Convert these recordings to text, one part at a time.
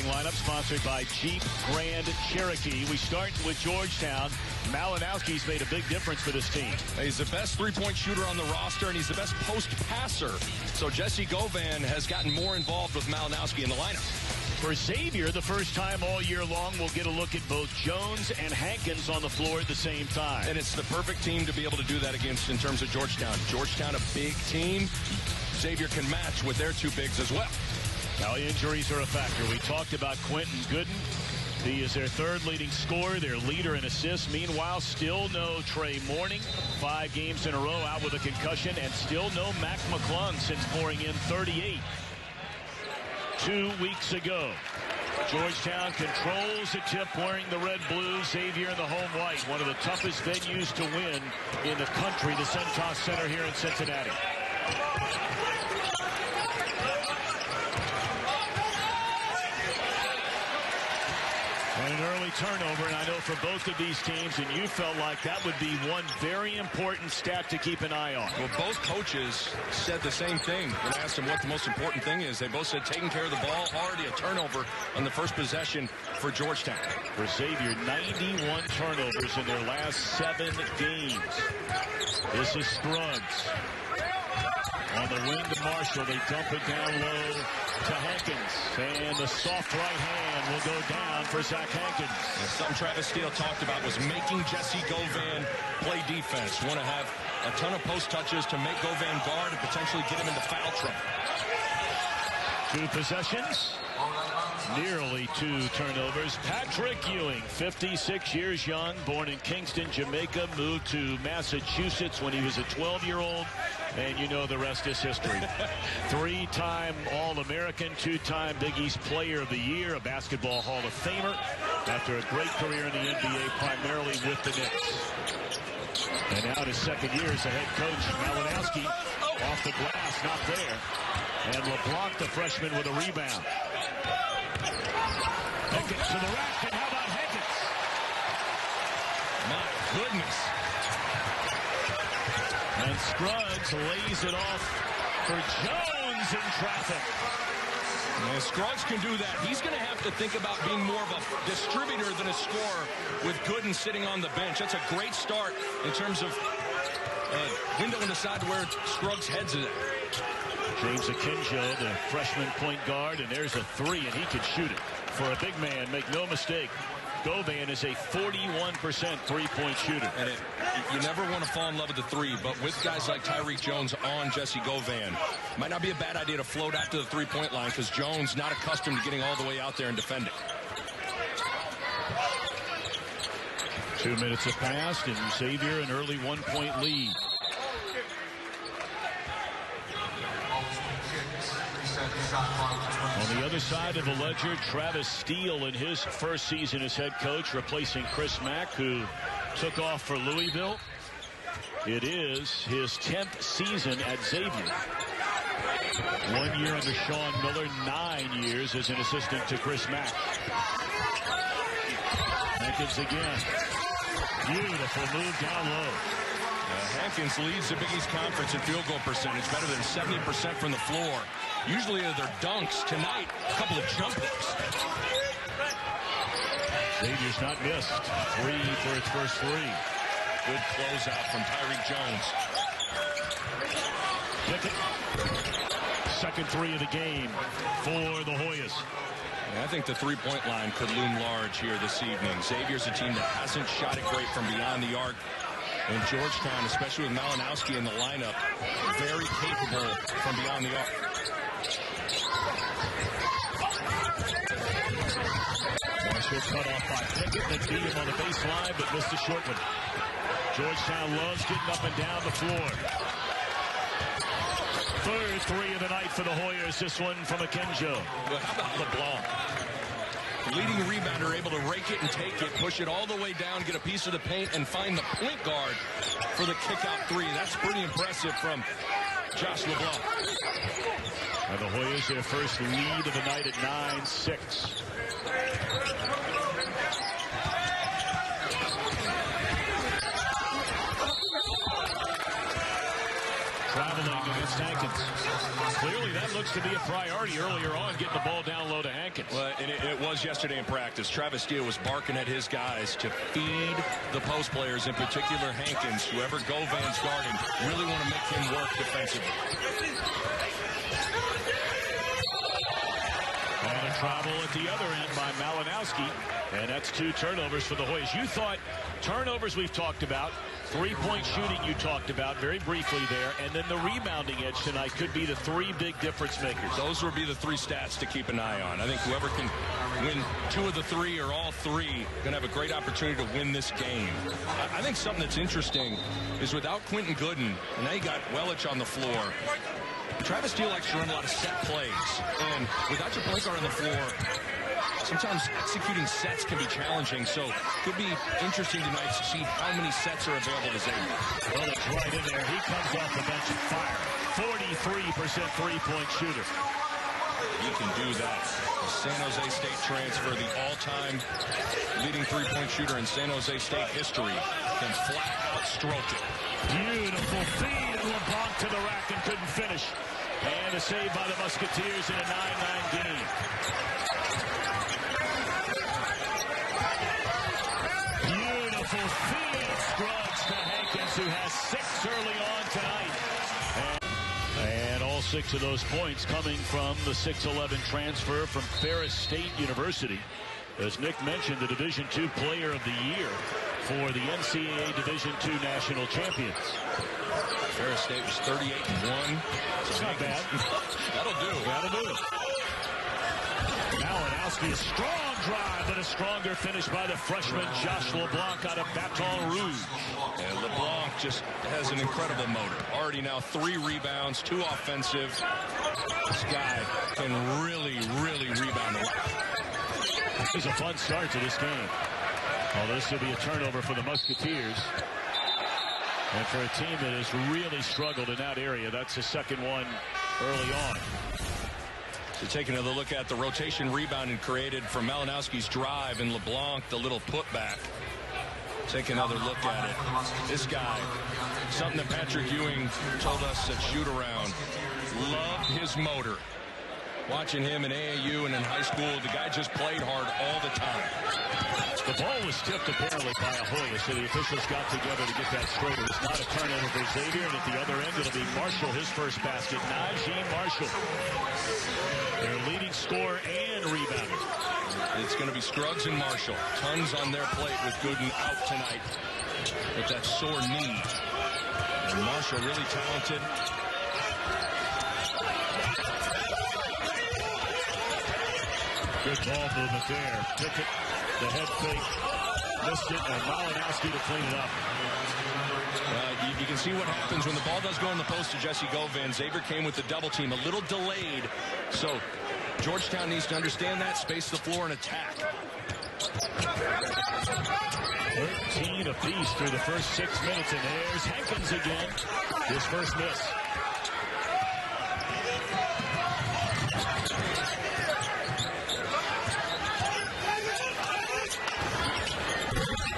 starting lineup sponsored by Jeep Grand Cherokee. We start with Georgetown. Malinowski's made a big difference for this team. He's the best three-point shooter on the roster, and he's the best post passer. So JESSIE GOVAN has gotten more involved with Malinowski in the lineup. For Xavier, the first time all year long, we'll get a look at both Jones and Hankins on the floor at the same time. And it's the perfect team to be able to do that against in terms of Georgetown. Georgetown, a big team. Xavier can match with their two bigs as well. Now, injuries are a factor. We talked about Quentin Gooden. He is their third leading scorer, their leader in assists. Meanwhile, still no Trey Morning. 5 games in a row out with a concussion, and still no Mac McClung since pouring in 38 2 weeks ago. Georgetown controls the tip wearing the red blue. Xavier in the home white. One of the toughest venues to win in the country, the Centos Center here in Cincinnati. And an early turnover, and I know for both of these teams, and you felt like that would be one very important stat to keep an eye on. Well, both coaches said the same thing. When I asked them what the most important thing is, they both said taking care of the ball, already a turnover on the first possession for Georgetown. For Xavier, 91 turnovers in their last 7 games. This is Scruggs. On the wing to Marshall, they dump it down low to Hankins. And the soft right hand will go down for Zach Hankins. And something Travis Steele talked about was making JESSIE GOVAN play defense. Want to have a ton of post touches to make GOVAN guard and potentially get him into foul trouble. 2 possessions. Nearly 2 turnovers. Patrick Ewing, 56 years young, born in Kingston, Jamaica, moved to Massachusetts when he was a 12-year-old, and you know the rest is history. 3-time All-American, 2-time Big East Player of the Year, a Basketball Hall of Famer, after a great career in the NBA, primarily with the Knicks. And now his second year as the head coach. Malinowski off the glass, not there. And LeBlanc, the freshman, with a rebound. Hankins to the rack, and how about Hankins? My goodness. And Scruggs lays it off for Jones in traffic. And Scruggs can do that. He's going to have to think about being more of a distributor than a scorer with Gooden sitting on the bench. That's a great start in terms of window on the side to where Scruggs heads it. James Akinjo, the freshman point guard, and there's a 3, and he could shoot it. For a big man, make no mistake, GOVAN is a 41% three-point shooter. And you never want to fall in love with the 3, but with guys like Tyreek Jones on JESSIE GOVAN, might not be a bad idea to float out to the 3-point line because Jones not accustomed to getting all the way out there and defending. 2 minutes have passed, and Xavier an early 1-point lead. On the other side of the ledger, Travis Steele in his first season as head coach, replacing Chris Mack, who took off for Louisville. It is his 10th season at Xavier. 1 year under Sean Miller, 9 years as an assistant to Chris Mack. Hankins again. Beautiful move down low. Hankins leads the Big East Conference in field goal percentage, better than 70% from the floor. Usually they're dunks. Tonight, a couple of jump hooks. Xavier's not missed. 3 for its first 3. Good closeout from Tyreek Jones. Pickett. Second 3 of the game for the Hoyas. I think the three-point line could loom large here this evening. Xavier's a team that hasn't shot it great from beyond the arc. And Georgetown, especially with Malinowski in the lineup, very capable from beyond the arc. Marshall cut off by Pickett, then beat him on the baseline, but missed a short one. Georgetown loves getting up and down the floor. Third 3 of the night for the Hoyas. This one from Akinjo. But how about LeBlanc? Leading rebounder, able to rake it and take it, push it all the way down, get a piece of the paint, and find the point guard for the kick-out 3. That's pretty impressive from Josh LeBlanc. And the Hoyas, their first lead of the night at 9-6. Traveling against Hankins. clearly that looks to be a priority earlier on, getting the ball down low to Hankins. Well, and it was yesterday in practice. Travis Steele was barking at his guys to feed the post players, in particular Hankins, whoever Govan's guarding, really want to make him work defensively. And a travel at the other end by Malinowski. And that's 2 turnovers for the Hoyas. You thought turnovers we've talked about, three-point shooting you talked about very briefly there, and then the rebounding edge tonight could be the 3 big difference makers. Those would be the 3 stats to keep an eye on. I think whoever can win 2 of the 3 or all 3 going to have a great opportunity to win this game. I think something that's interesting is without Quentin Gooden, and now you got Wellich on the floor, Travis Steele likes to run a lot of set plays, and without your point guard on the floor, sometimes executing sets can be challenging, so it could be interesting tonight to see how many sets are available to Xavier. Well, it's right in there. He comes off the bench and fire. 43% three-point shooter. He can do that. The San Jose State transfer, the all-time leading three-point shooter in San Jose State history, can flat out stroke it. Beautiful feed, and LeBlanc to the rack and couldn't finish. And a save by the Musketeers in a 9-9 game. Beautiful feed, Scruggs to Hankins, who has 6 early on tonight. And all 6 of those points coming from the 6'11" transfer from Ferris State University. As Nick mentioned, the Division II Player of the Year for the NCAA Division II National Champions. Ferris State was 38-1. It's not bad. That'll do. That'll do it. Malinowski, a strong drive, but a stronger finish by the freshman Josh LeBlanc out of Baton Rouge. And LeBlanc just has an incredible motor. Already now 3 rebounds, 2 offensive. This guy can really, really rebound a lot. This is a fun start to this game. Well, this will be a turnover for the Musketeers. And for a team that has really struggled in that area, that's the second one early on. So taking another look at the rotation rebounding created from Malinowski's drive, and LeBlanc, the little putback. Take another look at it. This guy, something that Patrick Ewing told us at shoot-around, loved his motor. Watching him in AAU and in high school, the guy just played hard all the time. The ball was tipped apparently by a Hoya, so the officials got together to get that straight. It was not a turnover for Xavier, and at the other end, it'll be Marshall, his first basket. Najee Marshall, their leading scorer and rebounder. It's going to be Scruggs and Marshall. Tons on their plate with Gooden out tonight with that sore knee. And Marshall really talented. Good ball movement there. Pickett, the head fake, missed it, and Malinowski to clean it up. You can see what happens when the ball does go in the post to Jessie Govan. Xavier came with the double team, a little delayed. So Georgetown needs to understand that, space the floor, and attack. 13 apiece through the first 6 minutes, and there's Hankins again. His first miss.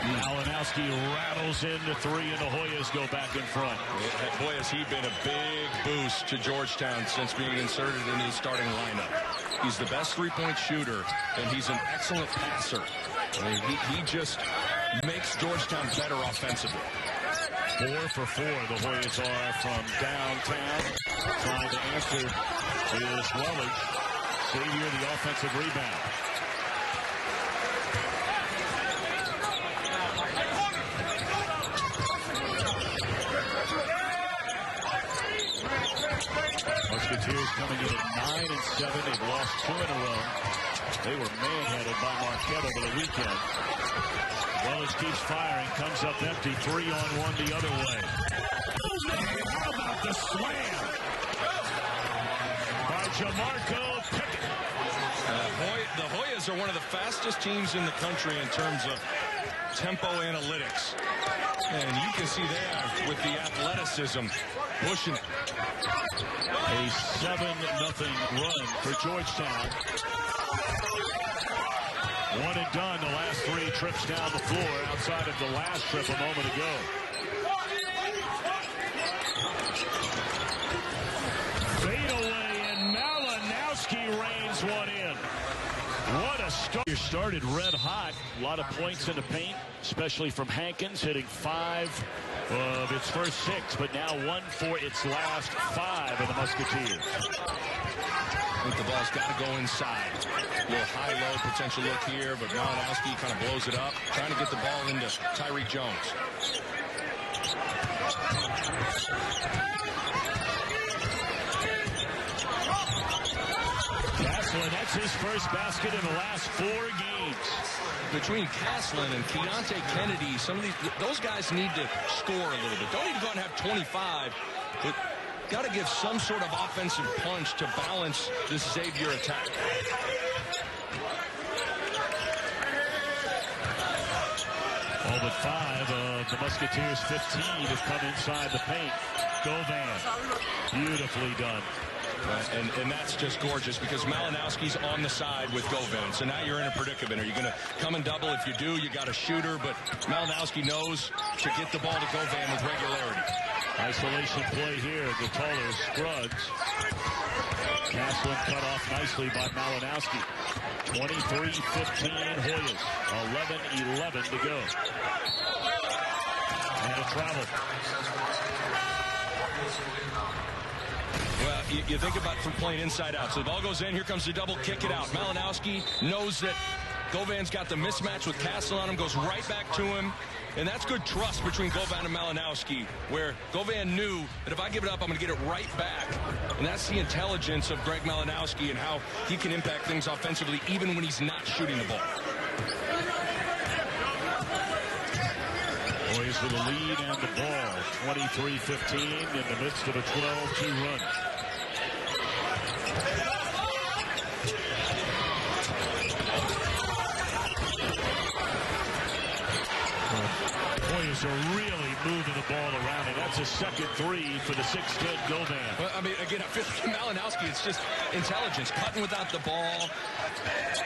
Malinowski rattles into 3, and the Hoyas go back in front. Boy, has he been a big boost to Georgetown since being inserted into the starting lineup. He's the best three-point shooter, and he's an excellent passer. He just makes Georgetown better offensively. 4 for 4 the Hoyas are from downtown. Trying to answer is Wellich. Xavier the offensive rebound. Musketeers coming in at 9-7. They've lost 2 in a row. They were manhandled by Marquette over the weekend. Wellich keeps firing, comes up empty, 3-on-1 the other way. How about the slam by Jamarco Pickett? The Hoyas are one of the fastest teams in the country in terms of tempo analytics. And you can see there with the athleticism pushing it. A 7-0 run for Georgetown. 1 and done the last 3 trips down the floor outside of the last trip a moment ago. Fade away Started red hot. A lot of points in the paint, especially from Hankins, hitting 5 of its first 6, but now 1 for its last 5 of the Musketeers. I think the ball's got to go inside. A little high-low potential look here, but Malinowski kind of blows it up, trying to get the ball into Tyreek Jones. Caslin, that's his first basket in the last 4 games. Between Caslin and Keontae Kennedy, those guys need to score a little bit. Don't need to go out and have 25, but got to give some sort of offensive punch to balance this Xavier attack. All but 5 of the Musketeers' 15 have come inside the paint. Govan, beautifully done. And that's just gorgeous because Malinowski's on the side with Govan. So now you're in a predicament. Are you going to come and double? If you do, you got a shooter, but Malinowski knows to get the ball to Govan with regularity. Isolation play here. The taller Scruggs. Caslin cut off nicely by Malinowski. 23-15 Hoyas. 11-11 to go. And a travel. Well, you think about from playing inside out. So the ball goes in. Here comes the double. Kick it out. Malinowski knows that Govan's got the mismatch with Caslin on him. Goes right back to him. And that's good trust between Govan and Malinowski, where Govan knew that if I give it up, I'm going to get it right back. And that's the intelligence of Greg Malinowski and how he can impact things offensively even when he's not shooting the ball. Boys with the lead and the ball. 23-15 in the midst of a 12-2 run. Boys are really moving the ball around, and that's a second 3 for the 6'10" Govan. Well, I mean, again, Malinowski, it's just intelligence, cutting without the ball,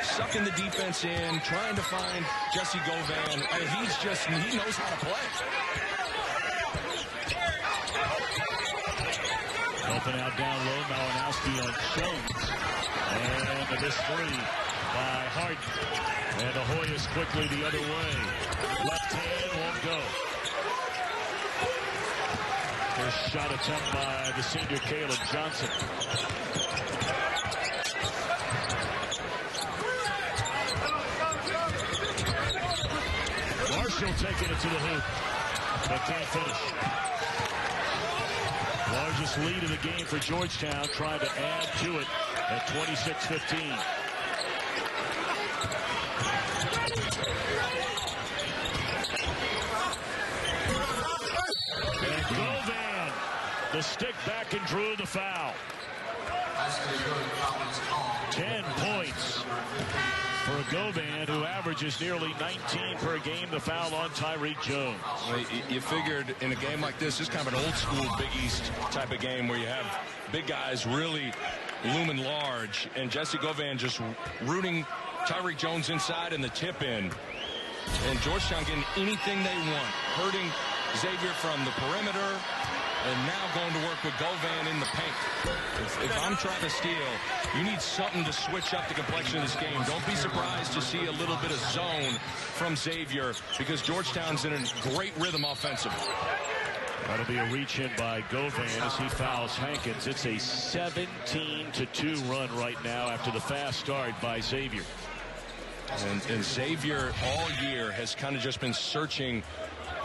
sucking the defense in, trying to find Jessie Govan. I mean, he knows how to play. Helping out down low, Malinowski on Jones. And this 3 by Hart. And the Hoyas quickly the other way. Left hand won't go. First shot attempt by the senior Caleb Johnson. Marshall taking it to the hoop, but can't finish. Largest lead of the game for Georgetown, trying to add to it at 26-15. And Govan, the stick back and drew the foul. 10 points for Govan, who averages nearly 19 per game. The foul on Tyreek Jones. Well, you figured in a game like this is kind of an old school Big East type of game where you have big guys really looming large, and Jessie Govan just rooting Tyreek Jones inside and the tip in. And Georgetown getting anything they want, hurting Xavier from the perimeter, and now going to work with Govan in the paint. If I'm trying to steal, you need something to switch up the complexion of this game. Don't be surprised to see a little bit of zone from Xavier because Georgetown's in a great rhythm offensively. That'll be a reach in by Govan as he fouls Hankins. It's a 17-2 run right now after the fast start by Xavier. And Xavier all year has kind of just been searching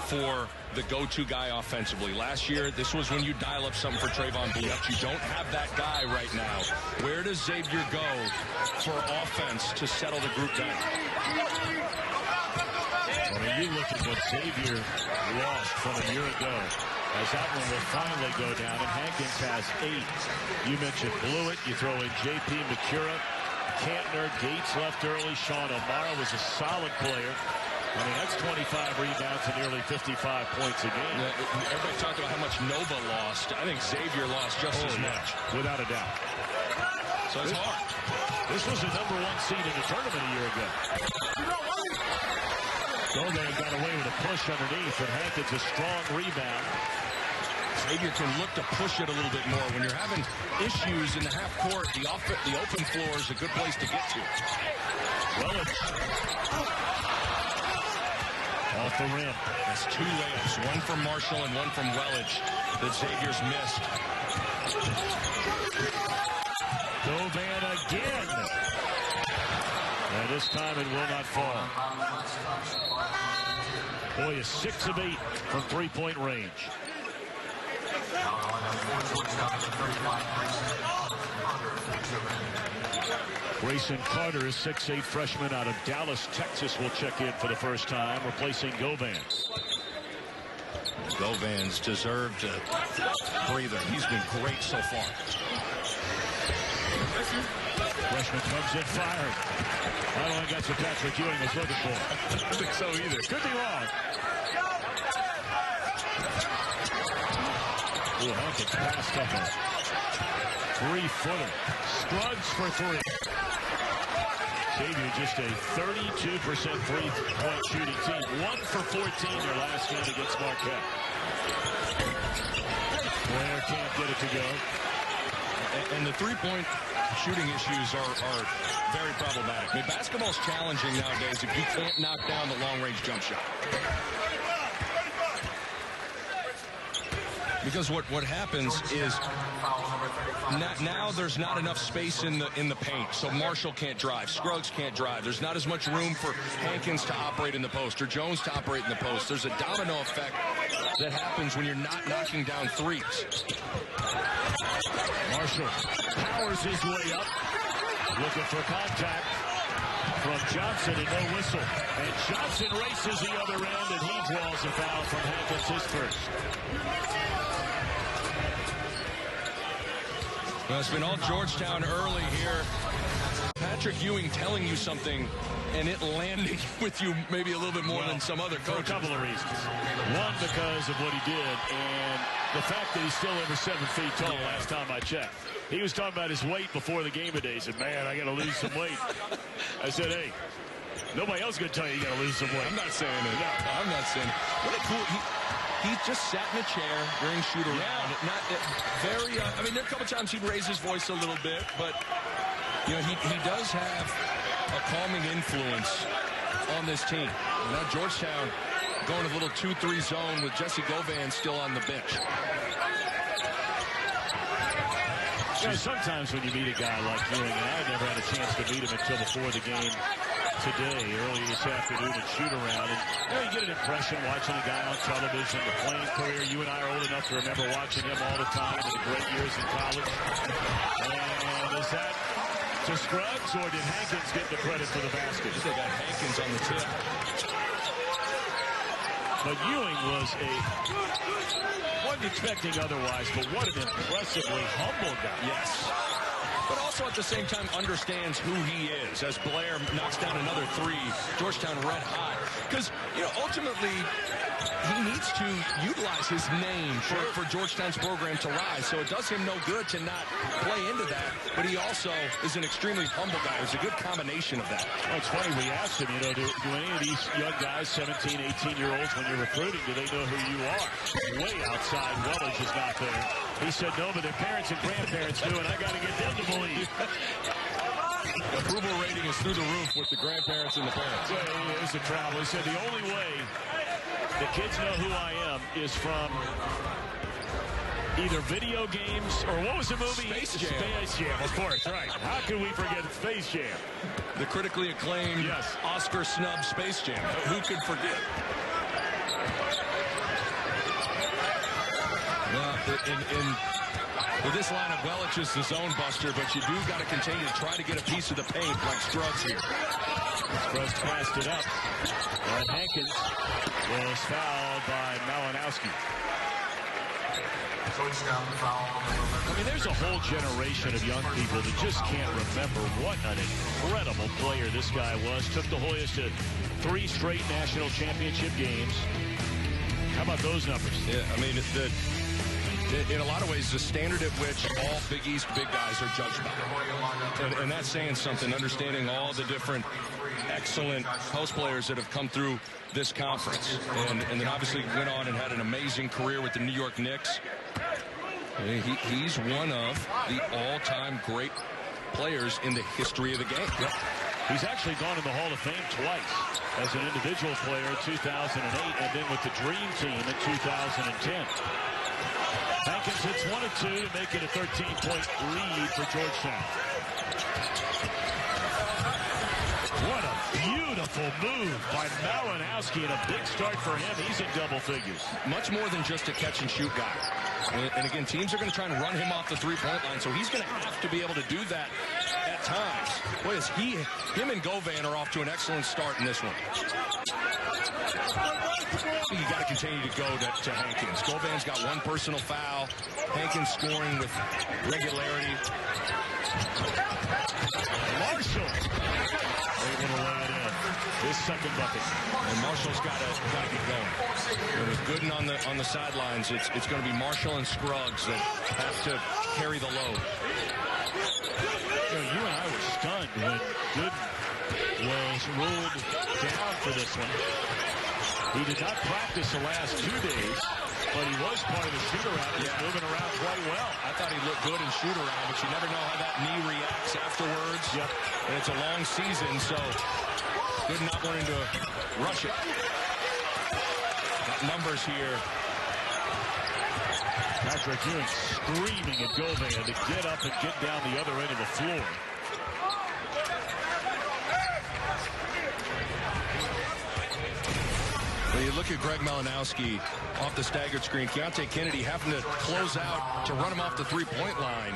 for the go-to guy offensively. Last year, this was when you dial up something for Trayvon Bluiett. You don't have that guy right now. Where does Xavier go for offense to settle the group down? I mean, you look at what Xavier lost from a year ago, as that one will finally go down, and Hankins has 8. You mentioned Bluiett. You throw in J.P. McCura, Cantner, Gates left early. Sean O'Mara was a solid player. I mean, that's 25 rebounds and nearly 55 points a game. Everybody talked about how much Nova lost. I think Xavier lost just as much. Without a doubt. So it's hard. This was the #1 seed in the tournament a year ago. Govan got away with a push underneath, and Hankins a strong rebound. Xavier can look to push it a little bit more. When you're having issues in the half court, the open floor is a good place to get to. Wellich. Off the rim. That's 2 layups, one from Marshall and one from Wellich that Xavier's missed. Govan again. And this time it will not fall. Boy is 6 of 8 from three-point range. Grayson Carter, is 6'8" freshman out of Dallas, Texas, will check in for the first time, replacing Govan. Govan's deserved a breather. He's been great so far. Freshman comes in firing. I don't think that's what Patrick Ewing was looking for. I don't think so either. Could be wrong. Ooh, Hankins passed up a 3-footer. Scruggs for 3. Xavier just a 32% three-point shooting team. 1 for 14 their last game against Marquette. Blair can't get it to go. And the three-point shooting issues are very problematic. I mean, basketball's challenging nowadays if you can't knock down the long-range jump shot. Because what happens is now there's not enough space in the paint, so Marshall can't drive, Scruggs can't drive. There's not as much room for Hankins to operate in the post or Jones to operate in the post. There's a domino effect that happens when you're not knocking down threes. Marshall powers his way up, looking for contact from Johnson and no whistle. And Johnson races the other end, and he draws a foul from Hankins, his first. Well, it's been all Georgetown early here. Patrick Ewing telling you something and it landing with you maybe a little bit more than some other coaches. For a couple of reasons. One, because of what he did, and the fact that he's still over 7 feet tall last time I checked. He was talking about his weight before the game today. He said, man, I got to lose some weight. I said, hey, nobody else going to tell you got to lose some weight. I'm not saying it. No, I'm not saying it. What a cool... He just sat in a chair during shoot around. Yeah. Not very. I mean, there are a couple times he'd raise his voice a little bit, but you know he does have a calming influence on this team. Now Georgetown going a little 2-3 zone with Jessie Govan still on the bench. You know, sometimes when you meet a guy like Ewing, and I never had a chance to meet him until before the game today, earlier this afternoon at shoot-around, and you know, you get an impression watching a guy on television, the playing career. You and I are old enough to remember watching him all the time in the great years in college. And is that to Scruggs, or did Hankins get the credit for the basket? They got Hankins on the tip. But Ewing was wasn't expecting otherwise, but what an impressively humble guy. Yes. But also at the same time understands who he is. As Blair knocks down another 3, Georgetown red hot. Because, you know, ultimately, he needs to utilize his name for Georgetown's program to rise. So it does him no good to not play into that. But he also is an extremely humble guy. It's a good combination of that. Well, it's funny, we asked him, you know, do any of these young guys, 17, 18-year-olds, when you're recruiting, do they know who you are? Way outside, Wellich is not there. He said no, but their parents and grandparents do, and I got to get them to believe. Approval rating is through the roof with the grandparents and the parents. Yeah, here's the travel. He said the only way the kids know who I am is from either video games or what was the movie? Space Jam. Space Jam, of course, right. How could we forget Space Jam? The critically acclaimed Oscar snub Space Jam. Who could forget? Well, with this lineup, Wellich is the zone buster, but you do got to continue to try to get a piece of the paint like Scruggs here. Scruggs passed it up. And Hankins was fouled by Malinowski. I mean, there's a whole generation of young people that just can't remember what an incredible player this guy was. Took the Hoyas to 3 straight national championship games. How about those numbers? Yeah, I mean, in a lot of ways, the standard at which all Big East big guys are judged by. And that's saying something, understanding all the different excellent post players that have come through this conference. And then obviously went on and had an amazing career with the New York Knicks. He's one of the all-time great players in the history of the game. Yep. He's actually gone in the Hall of Fame twice as an individual player in 2008 and then with the Dream Team in 2010. Hankins hits 1 of 2 to make it a 13-point lead for Georgetown. What a beautiful move by Malinowski, and a big start for him. He's in double figures. Much more than just a catch-and-shoot guy. And again, teams are going to try and run him off the three-point line, so he's going to have to be able to do that at times. Boy, him and Govan are off to an excellent start in this one. You got to continue to go to Hankins. Govan's got 1 personal foul. Hankins scoring with regularity. Marshall able to lay it in. His second bucket. And Marshall's got to get going. And with Gooden on the sidelines, it's going to be Marshall and Scruggs that have to carry the load. You and I were stunned when Gooden was ruled down for this one. He did not practice the last 2 days, but he was part of the shoot-around. He was moving around quite well. I thought he looked good in shoot-around, but you never know how that knee reacts afterwards. Yep. And it's a long season, so Gooden not wanting to rush it. Got numbers here. Patrick Ewing screaming at Govan to get up and get down the other end of the floor. Well, you look at Greg Malinowski off the staggered screen. Keontae Kennedy having to close out to run him off the three-point line.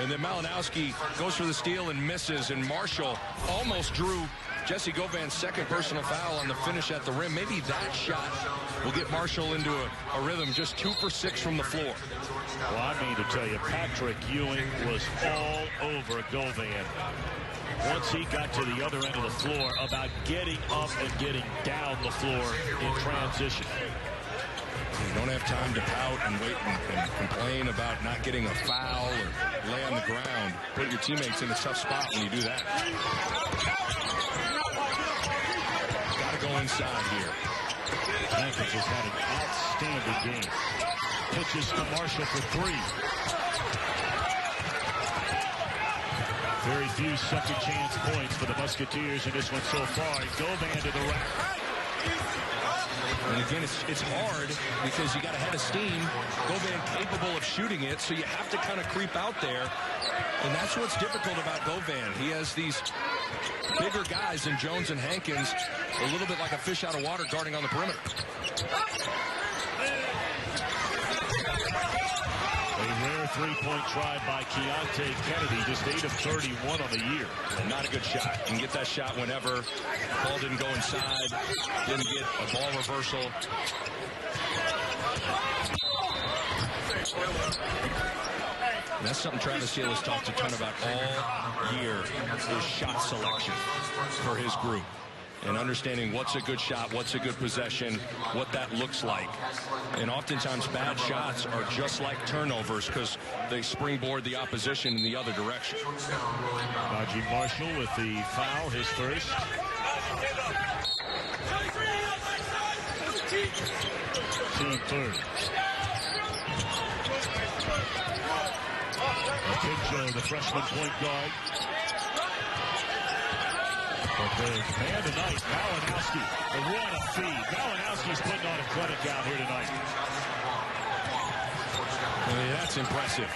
And then Malinowski goes for the steal and misses. And Marshall almost drew Jessie Govan's second personal foul on the finish at the rim. Maybe that shot will get Marshall into a rhythm. Just 2 for 6 from the floor. Well, I mean to tell you, Patrick Ewing was all over Govan once he got to the other end of the floor about getting up and getting down the floor in transition. You don't have time to pout and wait and complain about not getting a foul or lay on the ground. Put your teammates in a tough spot when you do that. Got to go inside here. Hankins has had an outstanding game. Pitches to Marshall for 3. Very few second chance points for the Musketeers in this one so far. Govan to the rack. And again, it's hard because you got a head of steam. Govan capable of shooting it, so you have to kind of creep out there. And that's what's difficult about Govan. He has these bigger guys than Jones and Hankins, a little bit like a fish out of water guarding on the perimeter. A rare three-point try by Keontae Kennedy, just 8 of 31 on the year. And not a good shot. You can get that shot whenever. Ball didn't go inside. Didn't get a ball reversal. And that's something Travis Steele has talked a ton about all year, is shot selection for his group. And understanding what's a good shot, what's a good possession, what that looks like. And oftentimes bad shots are just like turnovers because they springboard the opposition in the other direction. Najee Marshall with the foul, his first. Team third. Joe, the freshman point guard. But the man tonight, Malinowski. What a feed. Malinowski's putting on a clinic out here tonight. I mean, that's impressive.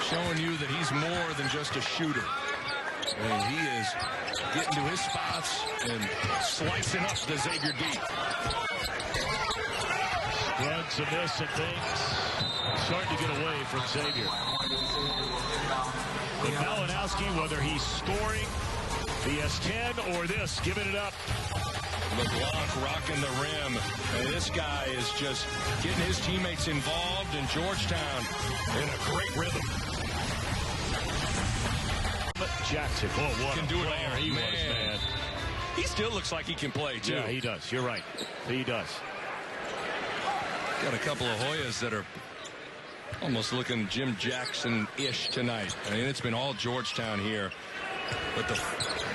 Showing you that he's more than just a shooter. I mean, he is getting to his spots and slicing up the Xavier D. Runs a miss and things starting to get away from Xavier. But Malinowski, whether he's scoring the S10 or this, giving it up. LeBlanc rocking the rim. And this guy is just getting his teammates involved in Georgetown in a great rhythm. Jackson, oh, what can a do it player he was, man. He still looks like he can play, too. Yeah, he does. You're right. He does. Got a couple of Hoyas that are almost looking Jim Jackson-ish tonight. I mean, it's been all Georgetown here. But the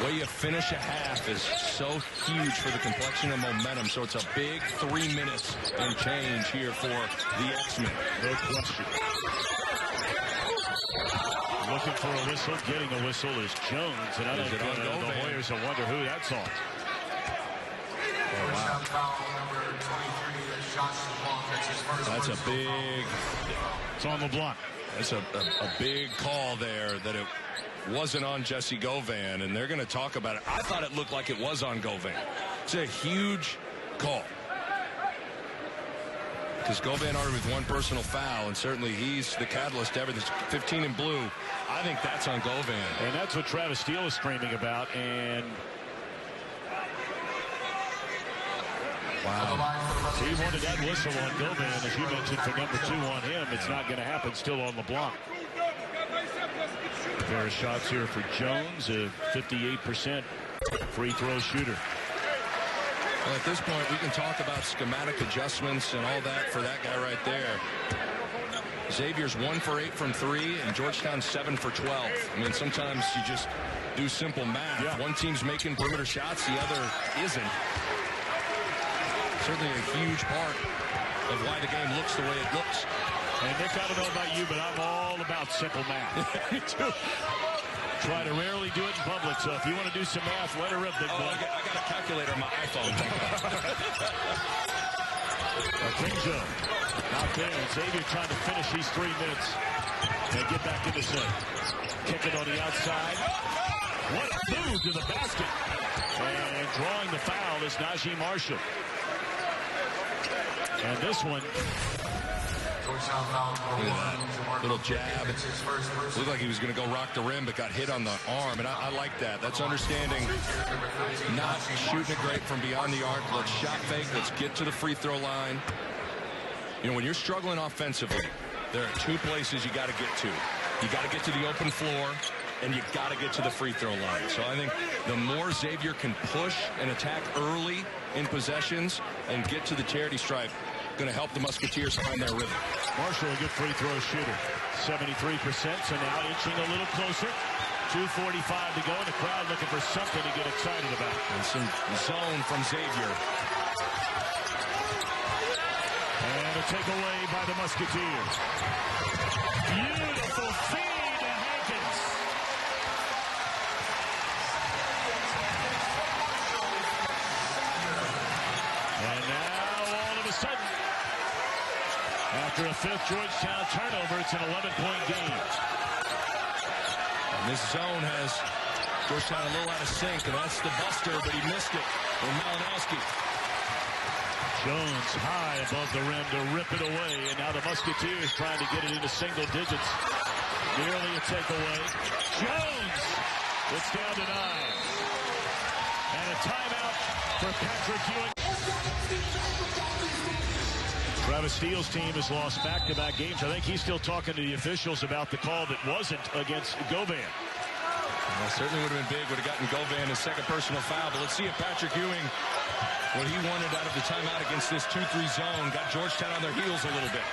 way you finish a half is so huge for the complexion of momentum. So it's a big 3 minutes and change here for the X-Men. No question. Looking for a whistle, getting a whistle is Jones, and I think the Warriors will wonder who that's on. Oh, wow. That's a big... It's on the block. That's a big call there that it wasn't on Jessie Govan, and they're going to talk about it. I thought it looked like it was on Govan. It's a huge call. Because Govan already with one personal foul, and certainly he's the catalyst to everything. 15 in blue. I think that's on Govan. And that's what Travis Steele is screaming about, and... Wow. He wanted that whistle on Govan, as you mentioned, for number 2 on him. It's not going to happen. Still on the block. A pair of shots here for Jones, a 58% free throw shooter. Well, at this point, we can talk about schematic adjustments and all that for that guy right there. Xavier's 1 for 8 from 3, and Georgetown 7 for 12. I mean, sometimes you just do simple math. Yeah. One team's making perimeter shots, the other isn't. Certainly a huge part of why the game looks the way it looks. And Nick, I don't know about you, but I'm all about simple math. Me too. Try to rarely do it in public, so if you want to do some math, let her rip, big boy. I got a calculator on my iPhone. Kinjo, not there. Xavier trying to finish these 3 minutes and get back in the set. Kick it on the outside. What a move to the basket. And drawing the foul is Najee Marshall. And this one. Look at that. Little jab. Looked like he was going to go rock the rim, but got hit on the arm. And I like that. That's understanding. Not shooting it great from beyond the arc. Let's shot fake. Let's get to the free throw line. You know, when you're struggling offensively, there are 2 places you got to get to. You got to get to the open floor, and you got to get to the free throw line. So I think the more Xavier can push and attack early in possessions and get to the charity stripe, going to help the Musketeers find their rhythm. Marshall, a good free throw shooter. 73%, so now inching a little closer. 2:45 to go, and the crowd looking for something to get excited about. And some zone from Xavier. And a takeaway by the Musketeers. Beautiful feed to Hankins. And now, all of a sudden, after a 5th Georgetown turnover, it's an 11-point game. And this zone has Georgetown a little out of sync, and that's the buster, but he missed it. And Malinowski. Jones high above the rim to rip it away, and now the Musketeers trying to get it into single digits. Nearly a takeaway. Jones! It's down to 9. And a timeout for Patrick Ewing. Travis Steele's team has lost back-to-back games. I think he's still talking to the officials about the call that wasn't against Govan. Well, certainly would have been big, would have gotten Govan his 2nd personal foul. But let's see if Patrick Ewing, what he wanted out of the timeout against this 2-3 zone, got Georgetown on their heels a little bit.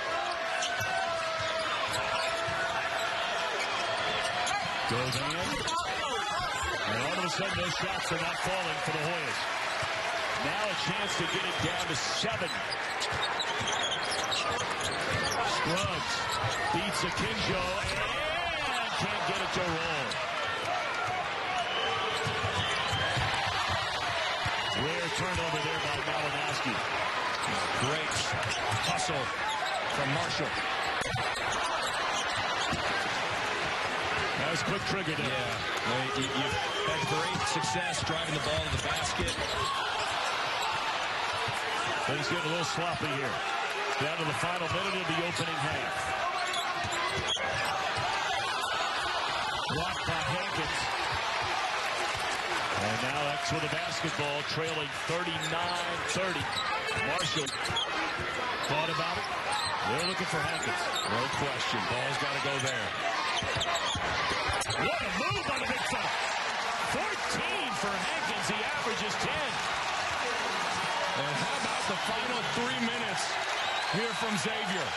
Govan. And all of a sudden, those shots are not falling for the Hoyas. Now a chance to get it down to 7. Scruggs beats Akinjo and can't get it to roll. Rare turnover there by Malinowski. Great hustle from Marshall. That was quick trigger there. Yeah, you've had great success driving the ball to the basket. Things getting a little sloppy here. Down to the final minute of the opening half. Blocked by Hankins. And now that's with the basketball, trailing 39-30. Marshall thought about it. They're looking for Hankins. No question. Ball's got to go there. What a move on the big fella. 14 for Hankins. He averages 10. And how about the final 3 minutes here from Xavier?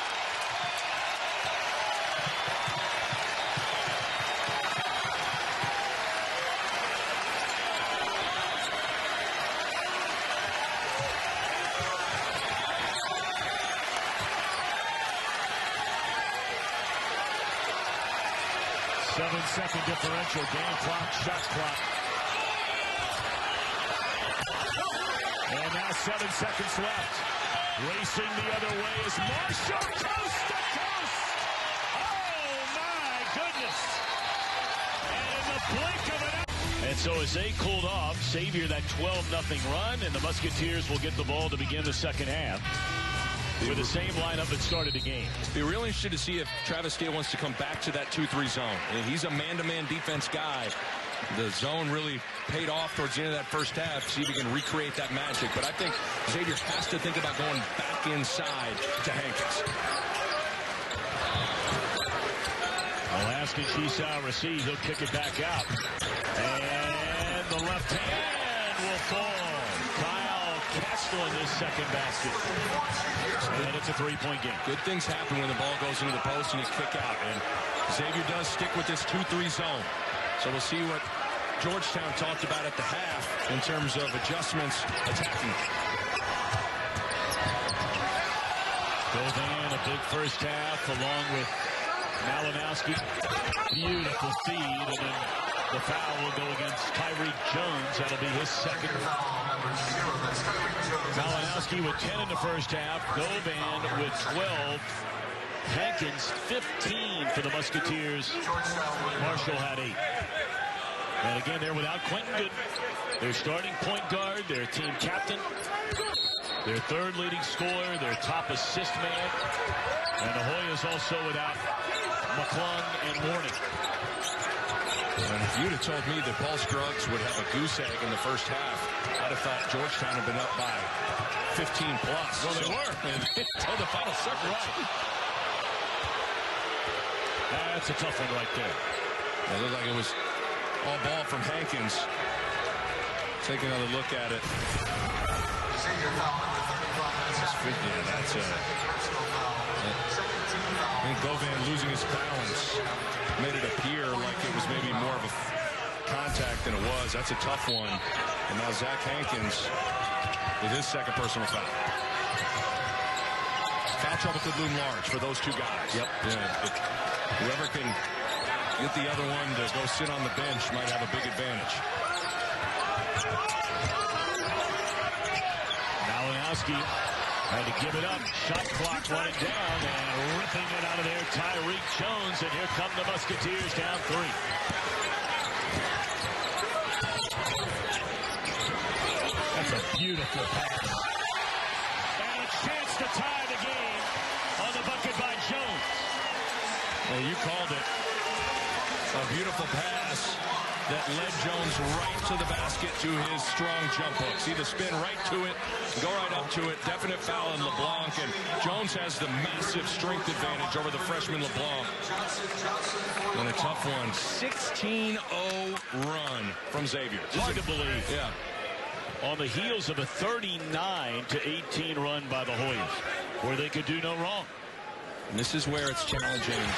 7-second differential, game clock, shot clock. And now 7 seconds left. Racing the other way is Marshall, coast to coast. Oh, my goodness. And in the blink of an eye. And so as they cooled off, Xavier that 12-0 run, and the Musketeers will get the ball to begin the second half with the same lineup that started the game. Be really interested to see if Travis Steele wants to come back to that 2-3 zone. He's a man-to-man defense guy. The zone really paid off towards the end of that first half. See if he can recreate that magic. But I think Xavier has to think about going back inside to Hankins. Alaska Chisau receives. He'll kick it back out. And the left hand will fall. Kyle Castle in his second basket. And it's a three-point game. Good things happen when the ball goes into the post and you kick out. And Xavier does stick with this 2-3 zone. So we'll see what Georgetown talked about at the half in terms of adjustments attacking. Govan, a big first half along with Malinowski. Beautiful feed, and then the foul will go against Tyreek Jones. That'll be his second. Malinowski with 10 in the first half. Govan with 12. Hankins 15 for the Musketeers. Marshall had 8. And again, they're without Quentin Gooden. Their starting point guard, their team captain, their third leading scorer, their top assist man. And the Hoyas also without McClung and Mourning. And if you'd have told me that Paul Scruggs would have a goose egg in the first half, I'd have thought Georgetown had been up by 15 plus. Well, they were. Until the final second. Right. That's a tough one right there. It looked like it was all ball from Hankins. Take another look at it. I think Govan losing his balance made it appear like it was maybe more of a contact than it was. That's a tough one. And now Zach Hankins with his second personal foul. Foul trouble could loom large for those two guys. Yep. Yeah, whoever can get the other one to go sit on the bench might have a big advantage. Malinowski had to give it up. Shot clock running down and ripping it out of there. Tyreek Jones, and here come the Musketeers down 3. That's a beautiful pass. And a chance to tie the game on the bucket by Jones. Well, you called it. A beautiful pass that led Jones right to the basket to his strong jump hook. See the spin right to it, go right up to it. Definite foul on LeBlanc, and Jones has the massive strength advantage over the freshman LeBlanc. And a tough one. 16-0 run from Xavier. Hard to believe. Yeah. On the heels of a 39-18 run by the Hoyas, where they could do no wrong. And this is where it's challenging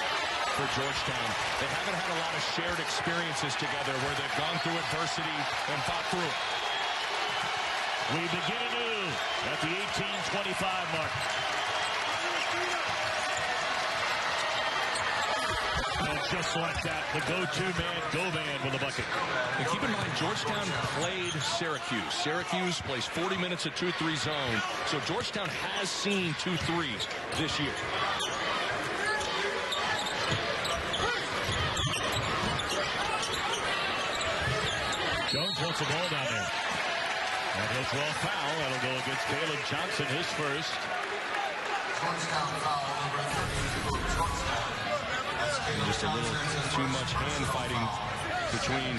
for Georgetown. They haven't had a lot of shared experiences together where they've gone through adversity and fought through it. We begin anew at the 18:25 mark. And just like that, the go-to man, Govan, with a bucket. And keep in mind, Georgetown played Syracuse. Syracuse plays 40 minutes of 2-3 zone. So Georgetown has seen 2-3s this year. Jones wants the ball down there. And he'll draw a foul. That'll go against Caleb Johnson, his first. And just a little too much hand fighting between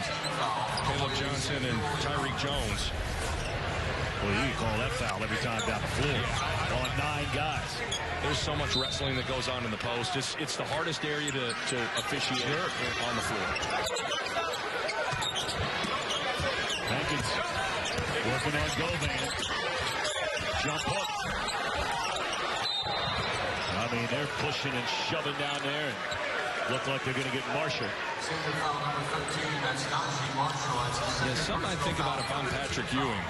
Caleb Johnson and Tyreek Jones. Well, you can call that foul every time down the floor on 9 guys. There's so much wrestling that goes on in the post. It's the hardest area to officiate on the floor. Hankins working on Govan. Jump hook. I mean, they're pushing and shoving down there and look like they're going to get Marshall. Yeah, something I think about if I'm Patrick Ewing.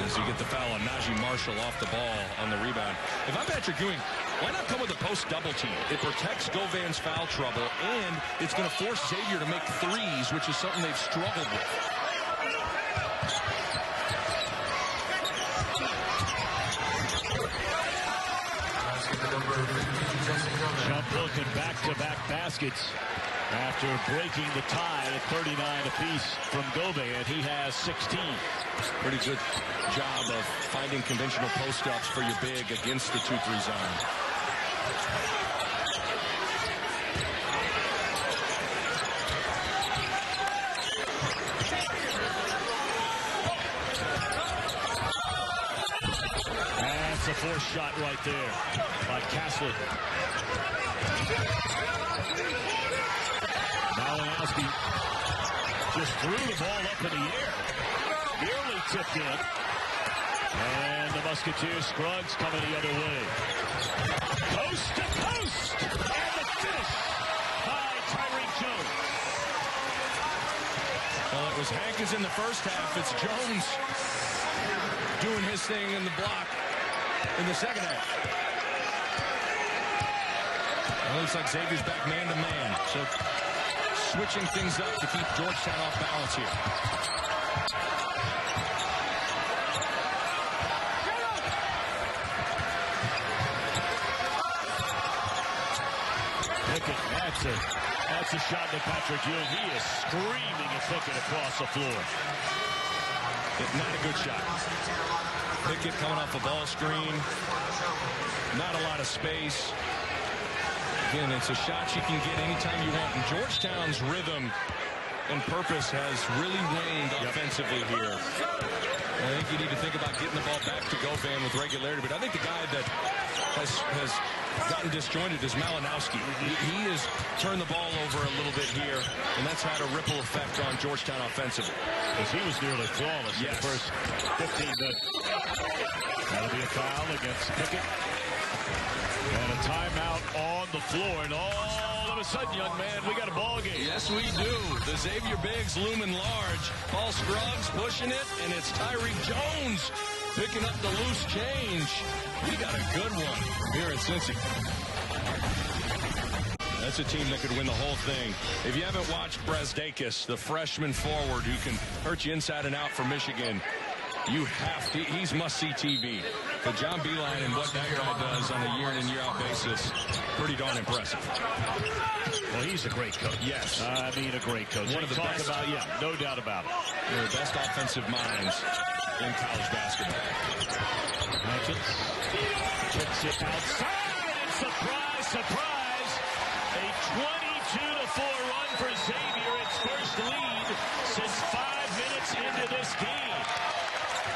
As you get the foul on Najee Marshall off the ball on the rebound. If I'm Patrick Ewing, Why not come with a post double team? It protects GOVAN's foul trouble, and it's going to force Xavier to make threes, which is something they've struggled with. Jump looking back-to-back baskets after breaking the tie at 39 apiece from GOVAN. He has 16. Pretty good job of finding conventional post-ups for your big against the 2-3 zone. That's a forced shot right there by Castle. Malinowski just threw the ball up in the air. Nearly tipped in. And the Musketeers Scruggs coming the other way. Coast to coast. And the finish by Tyreek Jones. Well, it was Hankins in the first half. It's Jones doing his thing in the block in the second half. It looks like Xavier's back man-to-man. So switching things up to keep Georgetown off balance here. Pickett, that's a shot to Patrick Ewing. He is screaming at Pickett across the floor. Not a good shot. Pickett coming off a ball screen. Not a lot of space. Again, it's a shot you can get anytime you want. And Georgetown's rhythm and purpose has really waned offensively here. I think you need to think about getting the ball back to GOVAN with regularity. But I think the guy that has gotten disjointed is Malinowski. He has turned the ball over a little bit here, and that's had a ripple effect on Georgetown offensively. Because he was nearly flawless in the first 15 minutes. That'll be a foul against Pickett. And a timeout on the floor. And all of a sudden, young man, we got a ball game. Yes, we do. The Xavier bigs looming large. Paul Scruggs pushing it, and it's Tyreek Jones picking up the loose change. We got a good one here in Cincy. That's a team that could win the whole thing. If you haven't watched Brasdakis, the freshman forward who can hurt you inside and out for Michigan, you have to. He's must-see TV. But John Beilein and what that guy does on a year-in and year-out basis, pretty darn impressive. Well, he's a great coach. Yes. I mean, a great coach. One of the best. No doubt about it. One of the best offensive minds in college basketball. Hankins kicks it outside, and surprise, surprise, a 22-4 run for Xavier. Its first lead since 5 minutes into this game.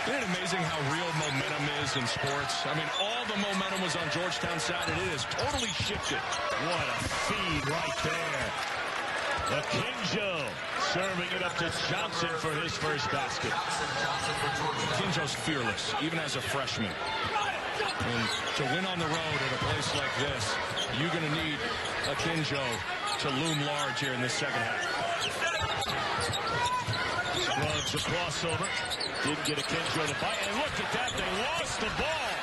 Isn't it amazing how real momentum is in sports? I mean, all the momentum was on Georgetown's side, and it has totally shifted. What a feed right there. The Kinjo serving it up to Johnson for his first basket. Kinjo's fearless, even as a freshman. And to win on the road at a place like this, you're going to need a Kinjo to loom large here in this second half. Scruggs a crossover. Didn't get a Kinjo to bite. And look at that, they lost the ball.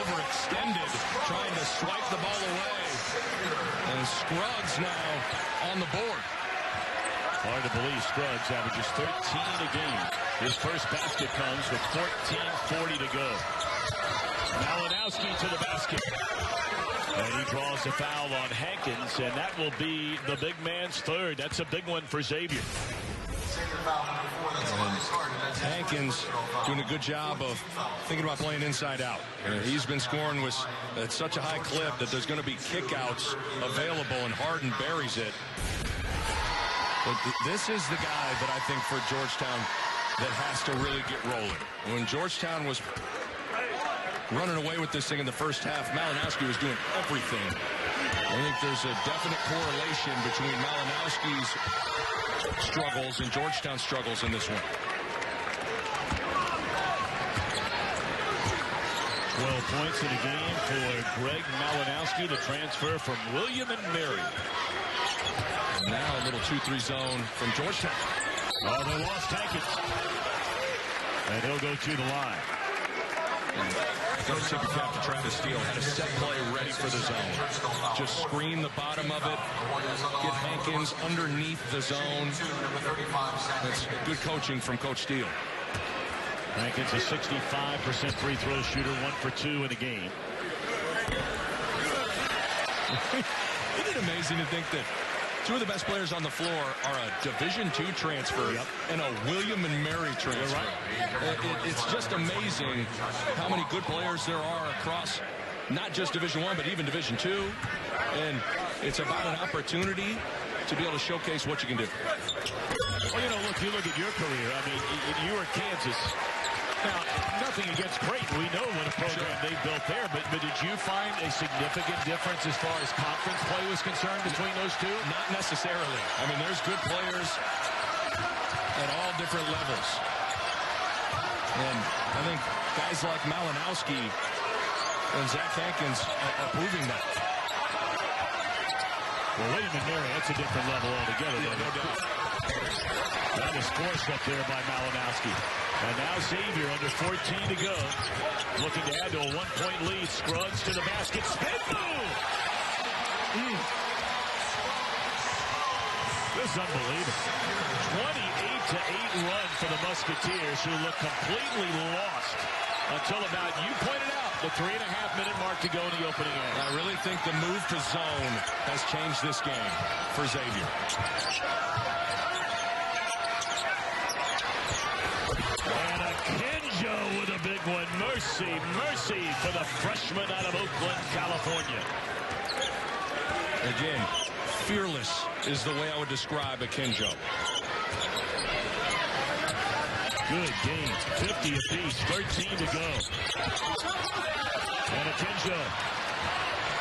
Overextended, trying to swipe the ball away. And Scruggs now on the board. Hard to believe Scruggs averages 13 a game. His first basket comes with 14:40 to go. Malinowski to the basket. And he draws a foul on Hankins, and that will be the big man's third. That's a big one for Xavier. Hankins doing a good job of thinking about playing inside out. He's been scoring with at such a high clip that there's going to be kickouts available, and Harden buries it. But this is the guy that I think for Georgetown that has to really get rolling. When Georgetown was running away with this thing in the first half, Malinowski was doing everything. I think there's a definite correlation between Malinowski's struggles and Georgetown's struggles in this one. 12 points in a game for Greg Malinowski, the transfer from William and Mary. And now a little 2-3 zone from Georgetown. Oh, they lost Hankins. And he'll go to the line. Got to tip your cap to Travis Steele. Had a set play ready for the zone. Just screen the bottom of it. Get Hankins underneath the zone. That's good coaching from Coach Steele. Hankins a 65% free throw shooter, 1 for 2 in the game. Isn't it amazing to think that two of the best players on the floor are a Division II transfer and a William and Mary transfer? Right. It's just amazing how many good players there are across not just Division I, but even Division II. And it's about an opportunity to be able to showcase what you can do. Well, you look at your career. I mean, you were at Kansas. Now, nothing against Creighton. We know what a program they built there, but did you find a significant difference as far as conference play was concerned between those two? Not necessarily. I mean, there's good players at all different levels. And I think guys like Malinowski and Zach Hankins are proving that. Well, William and Mary, that's a different level altogether. Yeah, no doubt. That was forced up there by Malinowski. And now Xavier under 14 to go. Looking to add to a 1-point lead. Scruggs to the basket. Spin move! This is unbelievable. 28-8 run for the Musketeers, who look completely lost until about, you pointed out, the 3.5-minute mark to go in the opening half. I really think the move to zone has changed this game for Xavier. And a Kenjo with a big one. Mercy for the freshman out of Oakland, California. Again, fearless is the way I would describe a Kenjo. Good game. 50 apiece. 13 to go. And a Kenjo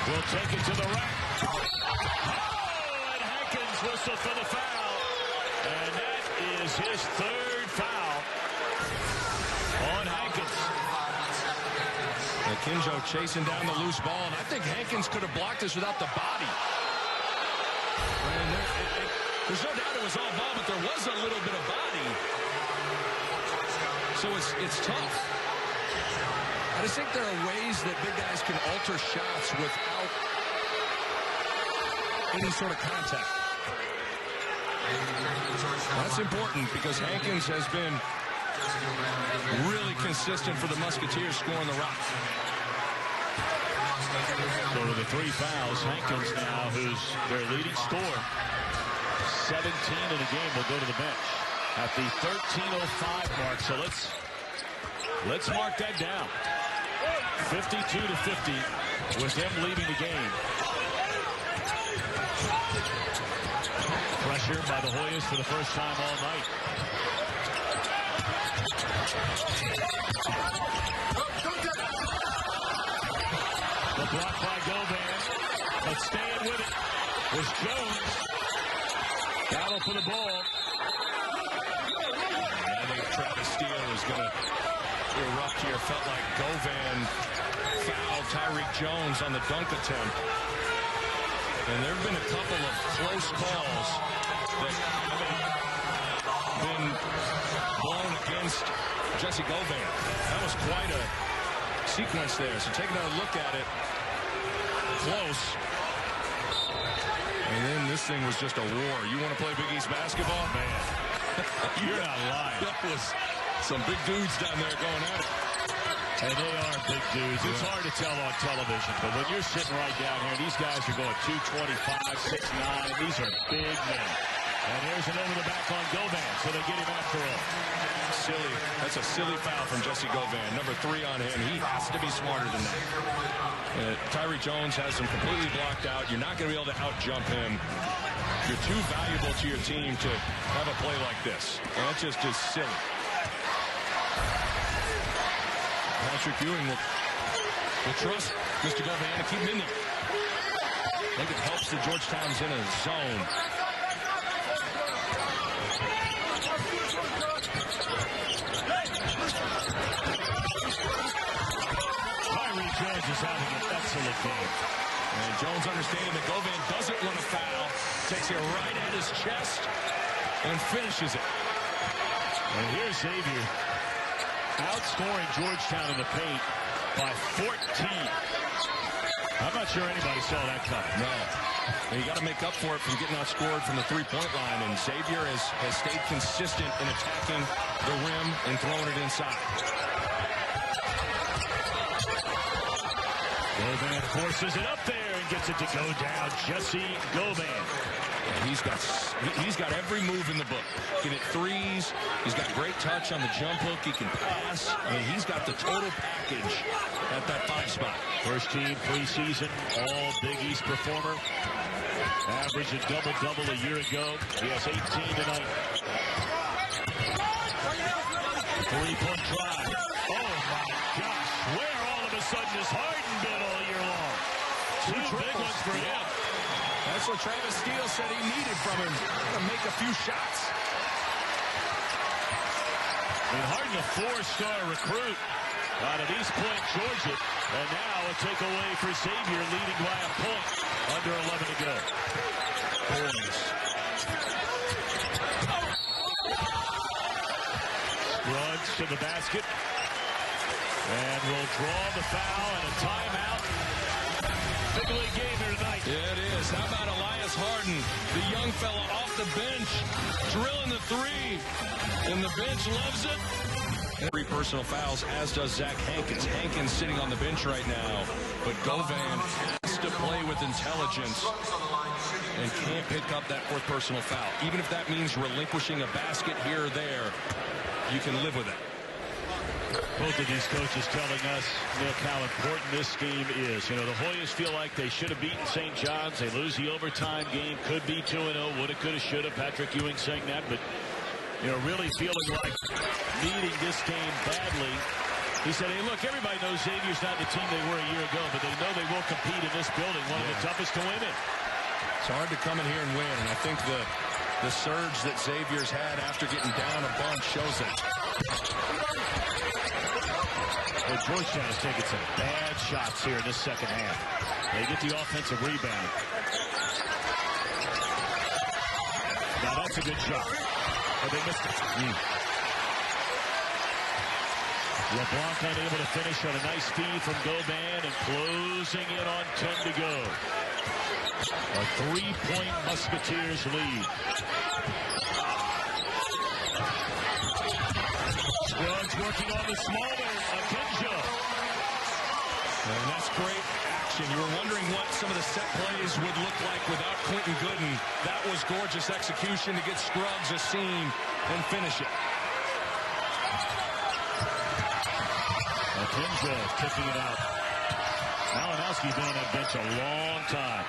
will take it to the rack. Oh, and Hankins whistle for the foul. And that is his third foul on Hankins. Kenjo chasing down the loose ball, and I think Hankins could have blocked this without the body. And there's no doubt it was all ball, but there was a little bit of body. So it's tough. I just think there are ways that big guys can alter shots without any sort of contact. That's important because Hankins has been really consistent for the Musketeers scoring the rock. So with the 3 fouls, Hankins now, who's their leading scorer, 17 in the game, will go to the bench at the 13:05 mark. So let's mark that down. 52-50 with them leading the game. Pressure by the Hoyas for the first time all night. The block by Govan, but staying with it was Jones. Battle for the ball. I think Travis Steele is going to erupt here. Felt like Govan fouled Tyreek Jones on the dunk attempt. And there have been a couple of close calls that have been blown against Jessie Govan. That was quite a sequence there. So take another look at it. Close. And then this thing was just a war. You want to play Big East basketball? Man, you're not lying. That was some big dudes down there going at it. And they are big dudes. It's hard to tell on television, but when you're sitting right down here, these guys are going 225, 6'9". These are big men. And here's an over the back on Govan, so they get him after all. Silly. That's a silly foul from Jessie Govan. Number 3 on him. He has to be smarter than that. Tyree Jones has him completely blocked out. You're not going to be able to out-jump him. You're too valuable to your team to have a play like this. And that just is silly. Patrick Ewing will trust Mr. Govan to keep him in there. I think it helps that Georgetown's in a zone. Jones is having an excellent game. And Jones understanding that Govan doesn't want to foul. Takes it right at his chest and finishes it. And here's Xavier outscoring Georgetown in the paint by 14. I'm not sure anybody saw that coming. No. And you got to make up for it from getting outscored from the three-point line. And Xavier has stayed consistent in attacking the rim and throwing it inside. GOVAN forces it up there and gets it to go down. JESSIE GOVAN. And he's got every move in the book. He can hit threes. He's got great touch on the jump hook. He can pass. I mean, he's got the total package at that 5 spot. First team preseason All Big East performer. Averaged a double-double a year ago. He has 18 tonight. Three-point try. Oh, my gosh. Where all of a sudden has Harden been all year long? Two big ones for him. That's what Travis Steele said he needed from him, to make a few shots. And Harden, a 4-star recruit out of East Point, Georgia. And now a takeaway for Xavier, leading by a point. Under 11 to go. Boys. Scruggs to the basket. And will draw the foul and a timeout. Big league game here tonight. Yeah, it is. How about Elias Harden, the young fella off the bench, drilling the three, and the bench loves it. 3 personal fouls, as does Zach Hankins. Hankins sitting on the bench right now, but GOVAN has to play with intelligence and can't pick up that 4th personal foul. Even if that means relinquishing a basket here or there, you can live with it. Both of these coaches telling us, Nick, how important this game is. You know, the Hoyas feel like they should have beaten St. John's. They lose the overtime game. Could be 2-0. Woulda, coulda, shoulda. Patrick Ewing saying that. But, you know, really feeling like needing this game badly. He said, hey, look, everybody knows Xavier's not the team they were a year ago, but they know they will compete in this building. One of the toughest to win it. It's hard to come in here and win. And I think the surge that Xavier's had after getting down a bunch shows that. Well, Georgetown has taken some bad shots here in this second half. They get the offensive rebound. Now that's a good shot. But they missed it. LeBlanc unable to finish on a nice feed from GOVAN and closing in on 10 to go. A 3-point Musketeers lead. Scruggs working on the small man, Akinjo. And that's great action. You were wondering what some of the set plays would look like without Quentin Gooden. That was gorgeous execution to get Scruggs a seam and finish it. Akinjo kicking it out. Malinowski's been on that bench a long time.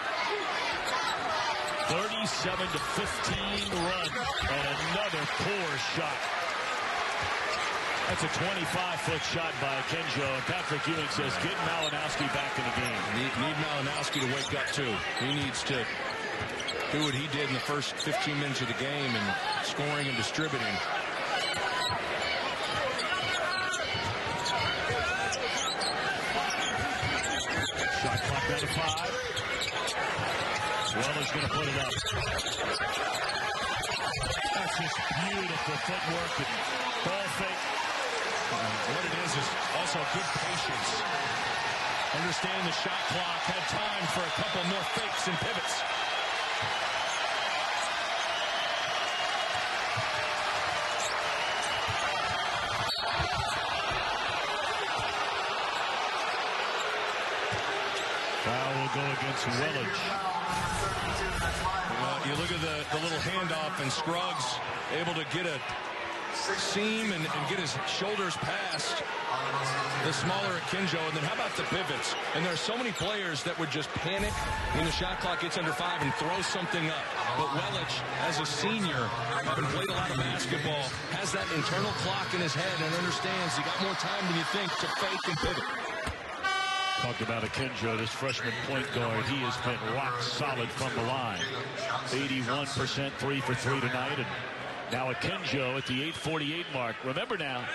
37-15 run and another poor shot. That's a 25-foot shot by Akinjo, and Patrick Ewing says, get Malinowski back in the game. Need Malinowski to wake up, too. He needs to do what he did in the first 15 minutes of the game and scoring and distributing. Shot clock down to 5. Weller's going to put it up. That's just beautiful footwork and ball fake. What it is also good patience. Understanding the shot clock, had time for a couple more fakes and pivots. Foul will go against Willage. You look at the little handoff, and Scruggs able to get a seam and get his shoulders past the smaller Akinjo. And then how about the pivots? And there are so many players that would just panic when the shot clock gets under 5 and throw something up. But Wellich, as a senior, having played a lot of basketball, has that internal clock in his head and understands he got more time than you think to fake and pivot. Talked about Akinjo, this freshman point guard. He has been rock solid from the line. 81% 3 for 3 tonight. And now Akinjo at the 8:48 mark. Remember now,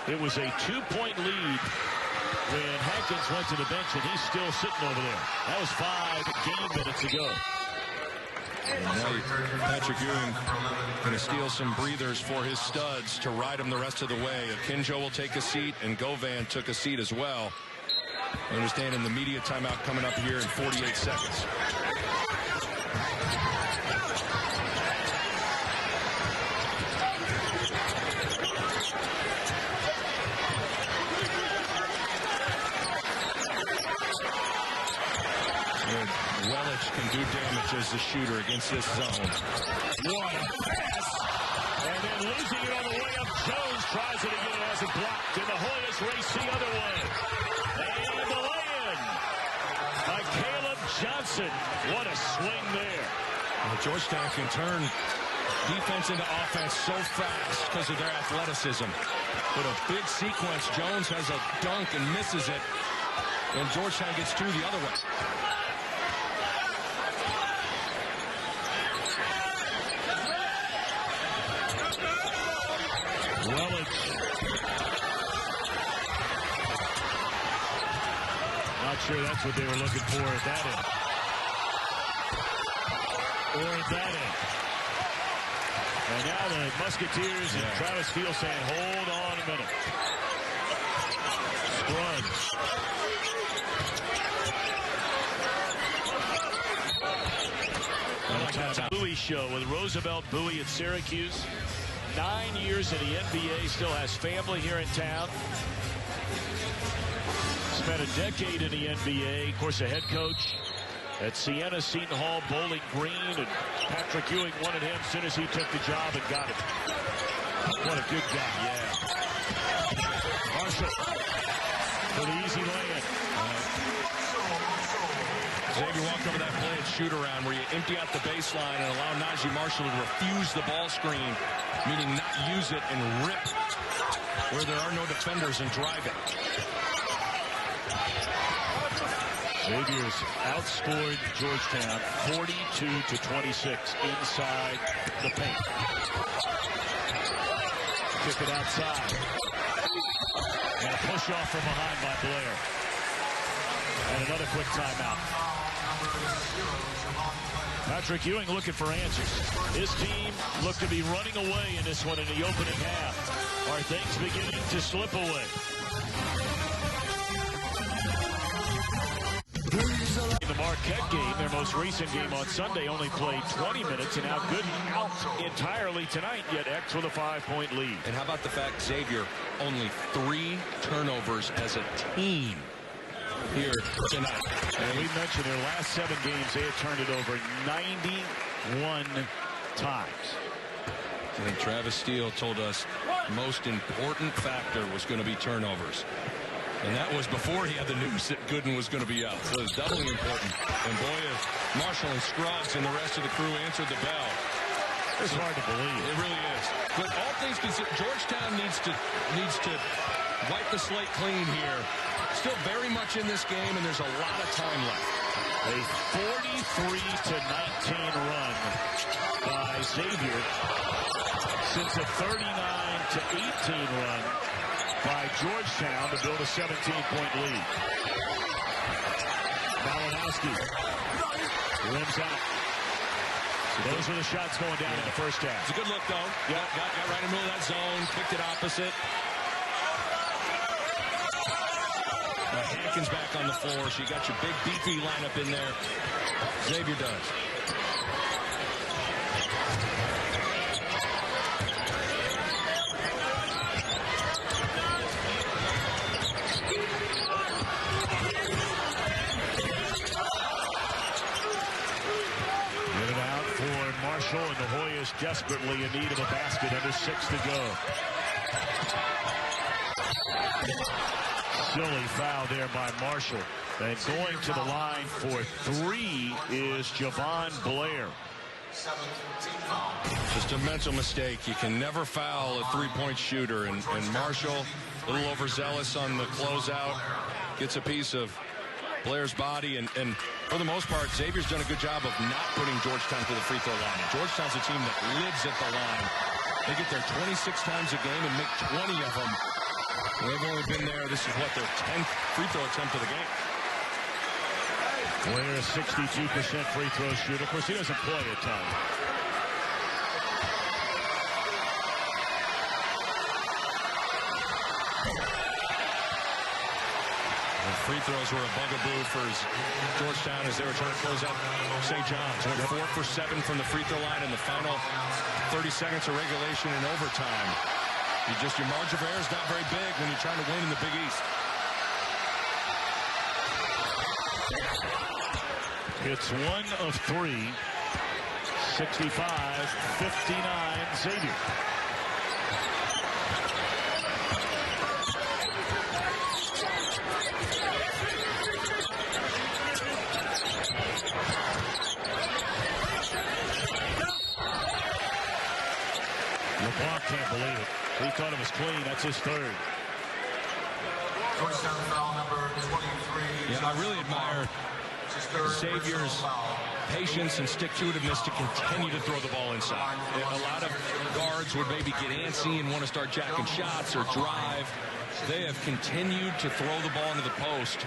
it was a 2-point lead when Hankins went to the bench, and he's still sitting over there. That was 5 game minutes ago. And now Patrick Ewing going to steal some breathers for his studs to ride him the rest of the way. Akinjo will take a seat, and GOVAN took a seat as well. Understanding the media timeout coming up here in 48 seconds. Wellich can do damage as the shooter against this zone. What a pass! And then losing it on the way up. Jones tries it again and has it blocked. And the Hoyas race the other way. And the lay-in by Caleb Johnson. What a swing there. Well, Georgetown can turn defense into offense so fast because of their athleticism. But a big sequence. Jones has a dunk and misses it. And Georgetown gets two the other way. Wellich. Not sure that's what they were looking for at that end. Or at that end. And now the Musketeers and Travis Field saying, hold on a minute. Scruggs. Bowie show with Roosevelt Bowie at Syracuse. 9 years in the NBA, still has family here in town. Spent a decade in the NBA, of course, a head coach at Siena, Seton Hall, Bowling Green, and Patrick Ewing wanted him as soon as he took the job and got it. What a good guy. Yeah. Marshall for the easy lay-in. Xavier walked over that play at shoot-around where you empty out the baseline and allow Najee Marshall to refuse the ball screen, meaning not use it and rip where there are no defenders and drive it. Xavier's outscored Georgetown 42-26 inside the paint. Kick it outside. And a push off from behind by Blair. And another quick timeout. Patrick Ewing looking for answers. His team looked to be running away in this one in the opening half. Are things beginning to slip away? In the Marquette game, their most recent game on Sunday, only played 20 minutes, and now Gooden out entirely tonight, yet X with a 5-point lead. And how about the fact Xavier only 3 turnovers as a team here tonight. And we mentioned their last 7 games, they had turned it over 91 times. I think Travis Steele told us the most important factor was going to be turnovers. And that was before he had the news that Gooden was going to be out. So it's doubly important. And boy, if Marshall and Scruggs and the rest of the crew answered the bell. It's hard to believe. It really is. But all things considered, Georgetown needs to wipe the slate clean here. Still very much in this game, and there's a lot of time left. A 43-19 run by Xavier since a 39-18 run by Georgetown to build a 17-point lead. Malinowski rims out. So those are the shots going down in the first half. It's a good look, though. Yeah, got right in the middle of that zone, kicked it opposite. Hankins back on the floor, so you got your big beefy lineup in there. Xavier does. Get it out for Marshall, and the Hoyas desperately in need of a basket. Under 6 to go. Silly foul there by Marshall. And going to the line for 3 is Javon Blair. Just a mental mistake. You can never foul a three-point shooter. And Marshall, a little overzealous on the closeout, gets a piece of Blair's body. And for the most part, Xavier's done a good job of not putting Georgetown to the free throw line. Georgetown's a team that lives at the line. They get there 26 times a game and make 20 of them. They've only been there, this is what, their 10th free throw attempt of the game. Blair, 62% free throw shooter. Of course, he doesn't play a ton. free throws were a bugaboo for Georgetown as they were trying to close out St. John's. Went 4 for 7 from the free throw line in the final 30 seconds of regulation and overtime. Your margin of error is not very big when you're trying to win in the Big East. It's 1 of 3. 65-59 Xavier. LeBlanc can't believe it. He thought it was clean. That's his third. Georgetown foul number 23. Yeah, I really admire Xavier's patience and stick-to-itiveness to continue to throw the ball inside. A lot of guards would maybe get antsy and want to start jacking shots or drive. They have continued to throw the ball into the post,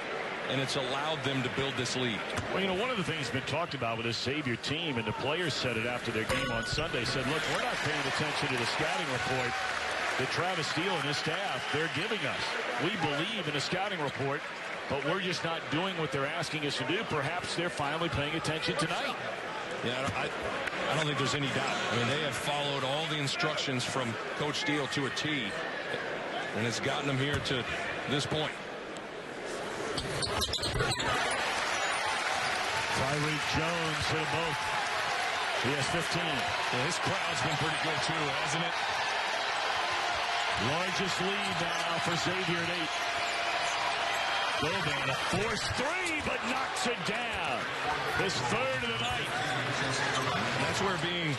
and it's allowed them to build this lead. Well, one of the things been talked about with this Xavier team, and the players said it after their game on Sunday, said, look, we're not paying attention to the scouting report that Travis Steele and his staff, they're giving us. We believe in a scouting report, but we're just not doing what they're asking us to do. Perhaps they're finally paying attention tonight. Yeah, I don't think there's any doubt. I mean, they have followed all the instructions from Coach Steele to a T, and it's gotten them here to this point. Tyreek Jones hit them both. He has 15. Yeah, this crowd's been pretty good, too, hasn't it? Largest lead now for Xavier at 8. GOVAN, a forced three, but knocks it down. His third of the night. That's where being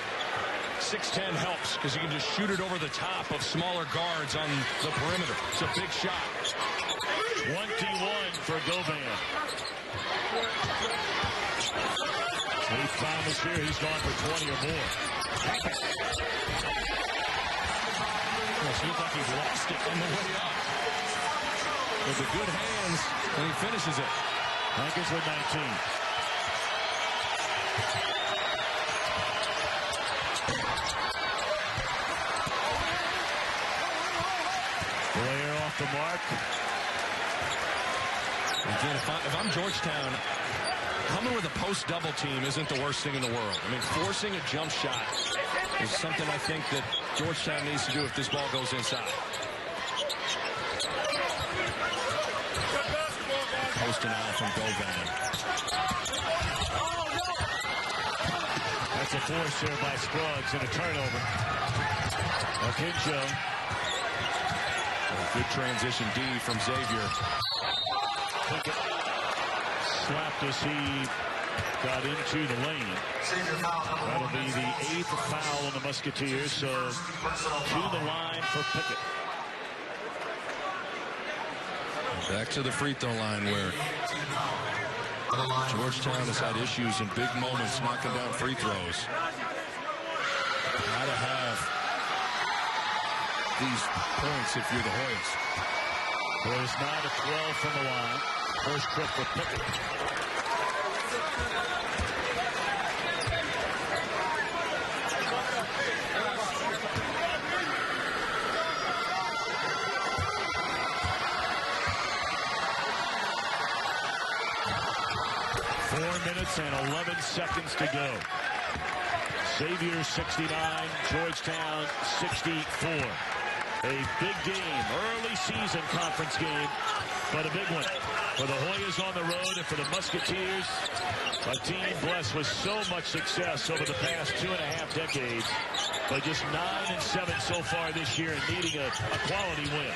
6'10 helps, because you can just shoot it over the top of smaller guards on the perimeter. It's a big shot. 21 for GOVAN. 8th time this year, he's gone for 20 or more. It looked like he lost it on the way up. With the good hands, and he finishes it. Hankins with 19. Blair off the mark. Again, if I'm Georgetown, coming with a post-double team isn't the worst thing in the world. I mean, forcing a jump shot is something I think that Georgetown needs to do if this ball goes inside. Post and out from GOVAN. That's a force here by Scruggs and a turnover. Arkinjo. Good transition D from Xavier. Slapped as he got into the lane. That'll be the 8th foul on the Musketeers, so to the line for Pickett. Back to the free throw line where Georgetown has had issues in big moments knocking down free throws. Gotta have these points if you're the Hoyas. There's 9 of 12 from the line. First trip for Pickett. Minutes and 11 seconds to go. Xavier 69, Georgetown 64. A big game, early season conference game, but a big one for the Hoyas on the road and for the Musketeers, a team blessed with so much success over the past 2.5 decades, but just 9-7 so far this year and needing a quality win.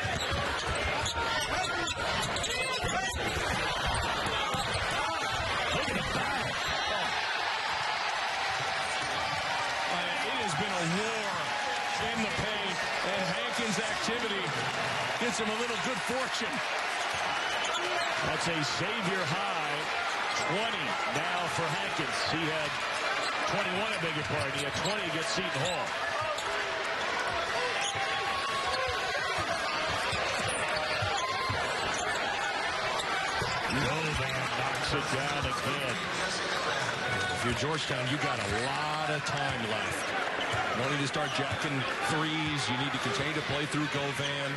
In the paint, and Hankins' activity gets him a little good fortune. That's a Xavier high, 20 now for Hankins. He had 21, I beg your pardon. He had 20 against Seton Hall. GOVAN knocks it down again. If you're Georgetown, you got a lot of time left. You don't need to start jacking threes. You need to continue to play through GOVAN.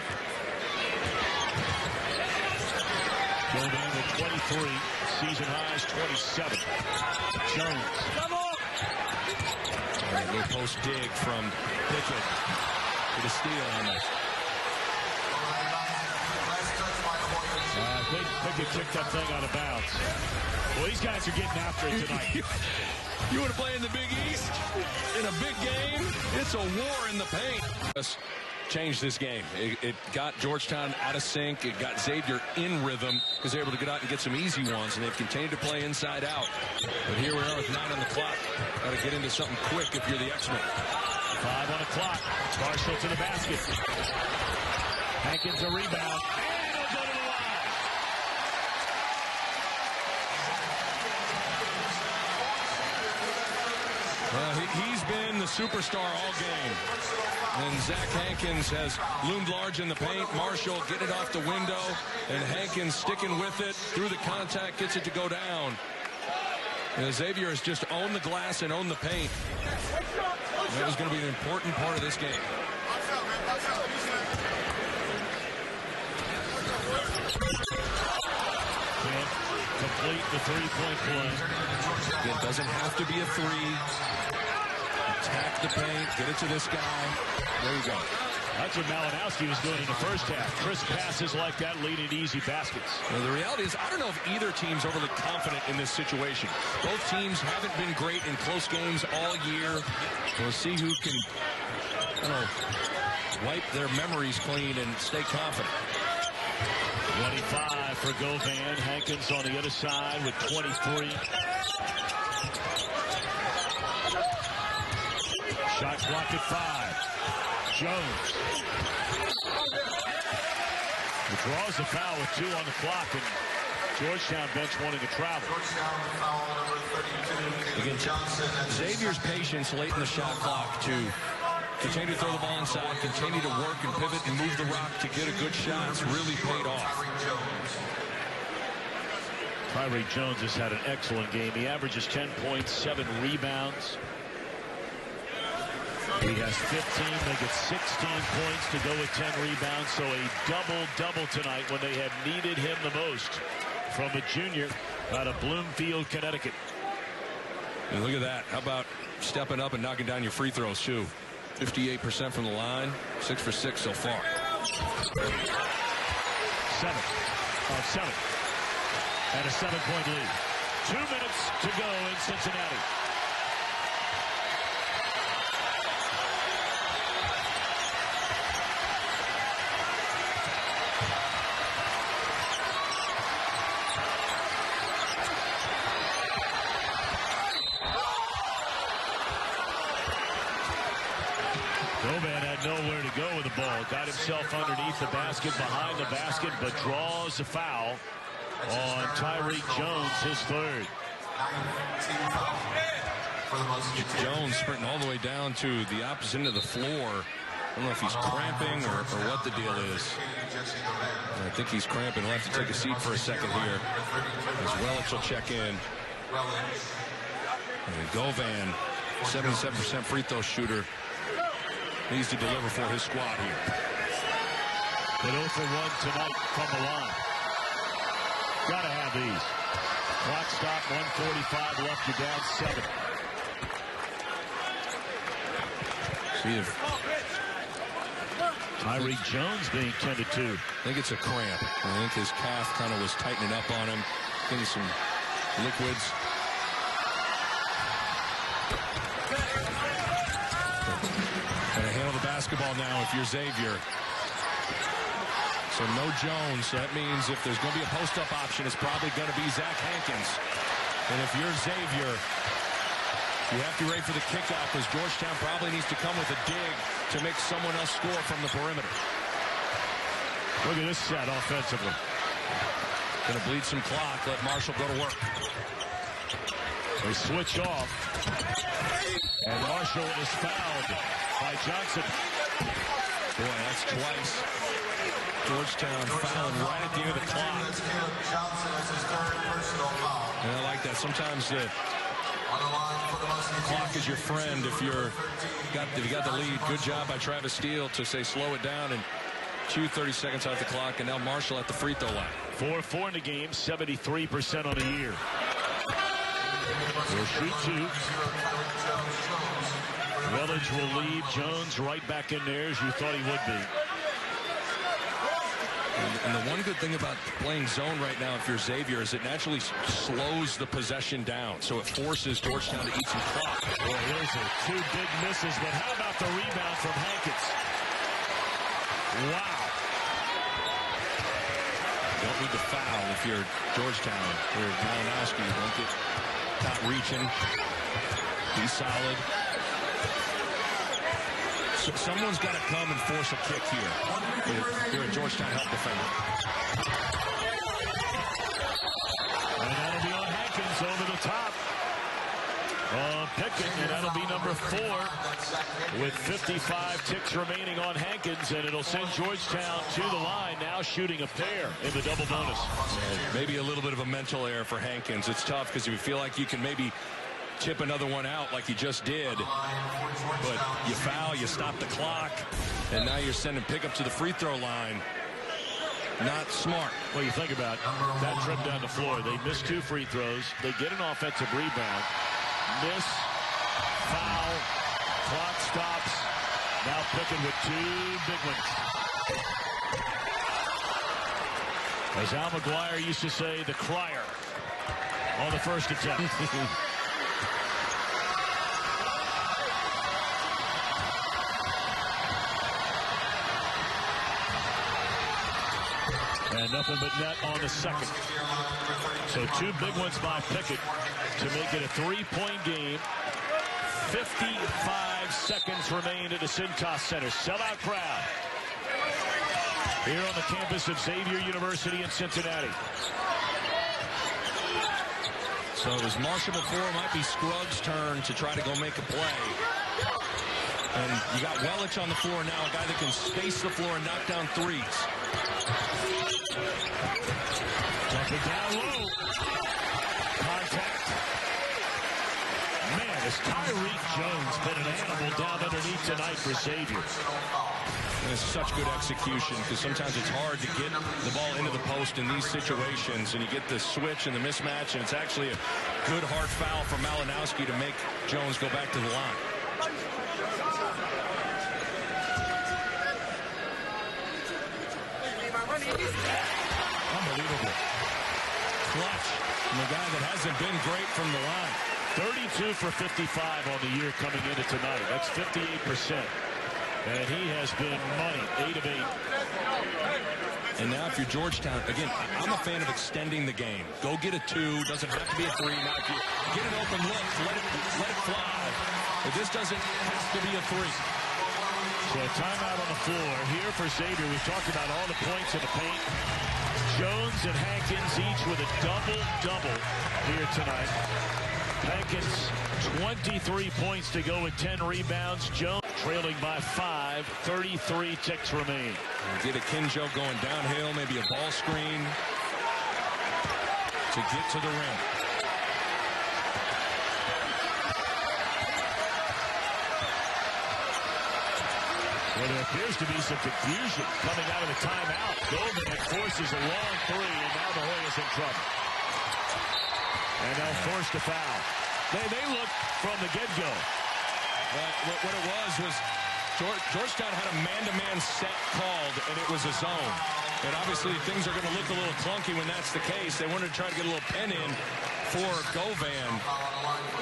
Govan with 23. Season highs 27. Jones. Come on! All right, little post dig from Pickett for the steal almost. Pickett kicked that thing out of bounds. Well, these guys are getting after it tonight. You want to play in the Big East? In a big game? It's a war in the paint. Changed this game. It got Georgetown out of sync. It got Xavier in rhythm because they were able to get out and get some easy ones, and they've continued to play inside out. But here we are with 9 on the clock. Got to get into something quick if you're the X-Men. 5 on the clock. Marshall to the basket. Hankins a rebound. And it'll go to the line. He's been the superstar all game. And Zach Hankins has loomed large in the paint. Marshall getting it off the window. And Hankins sticking with it through the contact, gets it to go down. And Xavier has just owned the glass and owned the paint. That was going to be an important part of this game. Can't complete the three-point play. It doesn't have to be a three. Attack the paint, get it to this guy. There you go. That's what Malinowski was doing in the first half. Crisp passes like that leading to easy baskets. Well, the reality is, I don't know if either team's overly confident in this situation. Both teams haven't been great in close games all year. We'll see who can, I don't know, wipe their memories clean and stay confident. 25 for Govan. Hankins on the other side with 23. Shot clock at 5. Jones. He draws the foul with 2 on the clock, and Georgetown bench wanting to travel. Again, Xavier's patience late in the shot clock to continue to throw the ball inside, continue to work and pivot and move the rock to get a good shot. It's really paid off. Tyreek Jones has had an excellent game. He averages 10 points, 7 rebounds. He has 15. They get 16 points to go with 10 rebounds. So a double-double tonight when they have needed him the most from a junior out of Bloomfield, Connecticut. And look at that. How about stepping up and knocking down your free throws, too? 58% from the line, 6 for 6 so far. 7 of 7. And a 7-point lead. 2 minutes to go in Cincinnati. Govan had nowhere to go with the ball. Got himself underneath the basket, behind the basket, but draws the foul on Tyreek Jones, his 3rd. Jones sprinting all the way down to the opposite end of the floor. I don't know if he's cramping or what the deal is. I think he's cramping. We'll have to take a seat for a second here as Wellich will check in. And Govan, 77% free throw shooter, needs to deliver for his squad here. But 0 for 1 tonight from the line. Gotta have these. Clock stop, 1:45 left. You're down 7. See if Tyreek Jones being tended to. I think it's a cramp. I think his calf kind of was tightening up on him. Getting some liquids. Gotta handle the basketball now if you're Xavier. So no Jones. So that means if there's going to be a post-up option, it's probably going to be Zach Hankins. And if you're Xavier, you have to be ready for the kickout because Georgetown probably needs to come with a dig to make someone else score from the perimeter. Look at this set offensively. Going to bleed some clock. Let Marshall go to work. They switch off. And Marshall is fouled by Johnson. Boy, that's twice. Georgetown fouling right at the end of the clock. And I like that. Sometimes the clock is your friend if you got the lead. Good job by Travis Steele to say slow it down and 30 seconds off the clock, and now Marshall at the free throw line. 4-4 in the game, 73% on the year. Will shoot two. Willage will lead. Jones right back in there as you thought he would be. And the one good thing about playing zone right now, if you're Xavier, is it naturally slows the possession down. So it forces Georgetown to eat some clock. Boy, those are two big misses. But how about the rebound from Hankins? Wow. Don't need to foul if you're Georgetown. Or Malinowski. Don't get caught reaching. Be solid. So someone's got to come and force a kick here. If you're a Georgetown help defender. And that'll be on Hankins over the top. Pickett, and that'll be number 4 with 55 ticks remaining on Hankins, and it'll send Georgetown to the line, now shooting a pair in the double bonus. Maybe a little bit of a mental error for Hankins. It's tough because if you feel like you can maybe chip another one out like you just did, but you foul, you stop the clock, and now you're sending Pickup to the free throw line. Not smart. Well, you think about that trip down the floor. They miss 2 free throws. They get an offensive rebound. Miss, foul, clock stops. Now Pickett with 2 big ones. As Al McGuire used to say, the crier on the first attempt. And nothing but net on the second. So 2 big ones by Pickett to make it a 3-point game. 55 seconds remain at the Cintas Center. Sellout crowd here on the campus of Xavier University in Cincinnati. So it was Marshall before. Might be Scruggs' turn to try to go make a play. And you got Willage on the floor now, a guy that can space the floor and knock down threes. Jumping down low. Contact. Man, has Tyreek Jones been an animal down underneath tonight for Xavier. And it's such good execution because sometimes it's hard to get the ball into the post in these situations, and you get the switch and the mismatch, and it's actually a good hard foul for Malinowski to make Jones go back to the line. Unbelievable. Clutch from a guy that hasn't been great from the line. 32 for 55 on the year coming into tonight. That's 58%. And he has been money, 8 of 8. And now if you're Georgetown, again, I'm a fan of extending the game. Go get a 2, doesn't have to be a 3. Now if you get an open look, let it fly. But this doesn't have to be a 3. So a timeout on the floor here for Xavier. We've talked about all the points in the paint. Jones and Hankins each with a double-double here tonight. Hankins, 23 points to go with 10 rebounds. Jones trailing by 5, 33 ticks remain. Get a Kinjo going downhill, maybe a ball screen to get to the rim. Well, there appears to be some confusion coming out of the timeout. GOVAN forces a long 3, and now the Hoyas in trouble. And they'll force the foul. They look from the get-go. What it was Georgetown had a man-to-man set called, and it was a zone. And obviously things are going to look a little clunky when that's the case. They wanted to try to get a little pen in for GOVAN.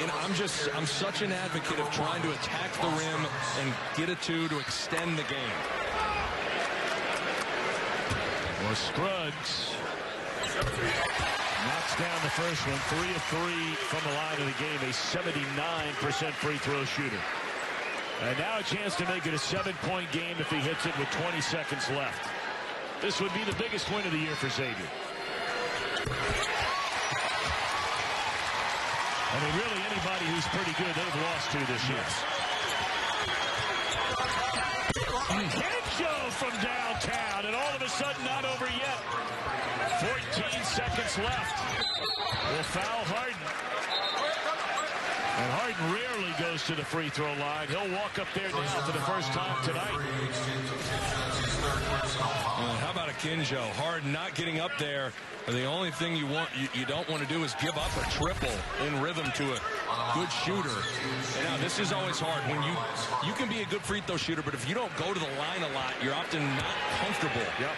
And I'm such an advocate of trying to attack the rim and get a 2 to extend the game. Or Scruggs knocks down the first one. 3 of 3 from the line of the game. A 79% free throw shooter. And now a chance to make it a 7-point game if he hits it with 20 seconds left. This would be the biggest win of the year for Xavier. I mean, really, anybody who's pretty good, they've lost to this year. Kinjo from downtown, and all of a sudden not over yet. 14 seconds left. Will foul Harden. And Harden rarely goes to the free throw line. He'll walk up there now for the first time tonight. Akinjo, hard not getting up there. And the only thing you don't want to do is give up a triple in rhythm to a good shooter. And now this is always hard when you can be a good free throw shooter, but if you don't go to the line a lot, you're often not comfortable. Yep.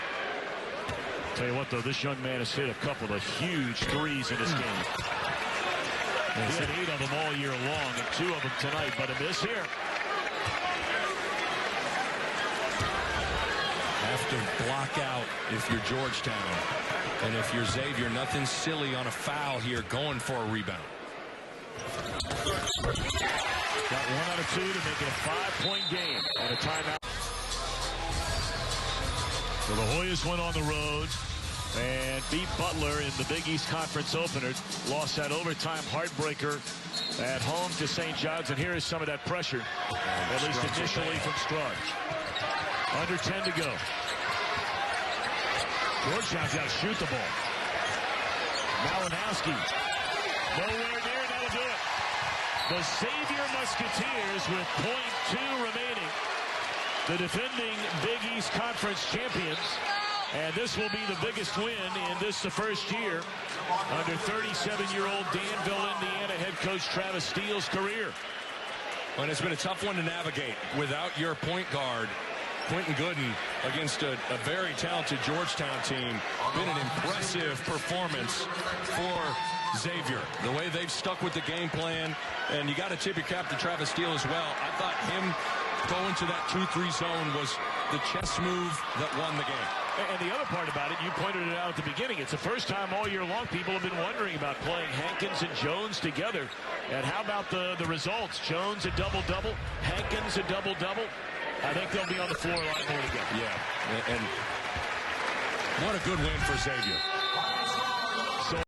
Tell you what, though, this young man has hit a couple of huge threes in this game. He's had 8 of them all year long, and 2 of them tonight, but a miss here. Have to block out if you're Georgetown. And if you're Xavier, nothing silly on a foul here, going for a rebound. Got 1 out of 2 to make it a 5-point game and a timeout. So the Hoyas went on the road and beat Butler in the Big East Conference opener. Lost that overtime heartbreaker at home to St. John's. And here is some of that pressure, at least initially from Scruggs. Under 10 to go. Georgetown's got to shoot the ball. Malinowski. Nowhere near, that'll do it. The Xavier Musketeers with .2 remaining. The defending Big East Conference champions. And this will be the biggest win in the first year under 37-year-old Danville, Indiana head coach Travis Steele's career. And it's been a tough one to navigate without your point guard, Quentin Gooden, against a very talented Georgetown team. Been an impressive performance for Xavier. The way they've stuck with the game plan, and you got to tip your cap to Travis Steele as well. I thought him going to that 2-3 zone was the chess move that won the game. And the other part about it, you pointed it out at the beginning, it's the first time all year long people have been wondering about playing Hankins and Jones together. And how about the results? Jones a double-double, Hankins a double-double. I think they'll be on the floor a lot more together. Yeah, and what a good win for Xavier.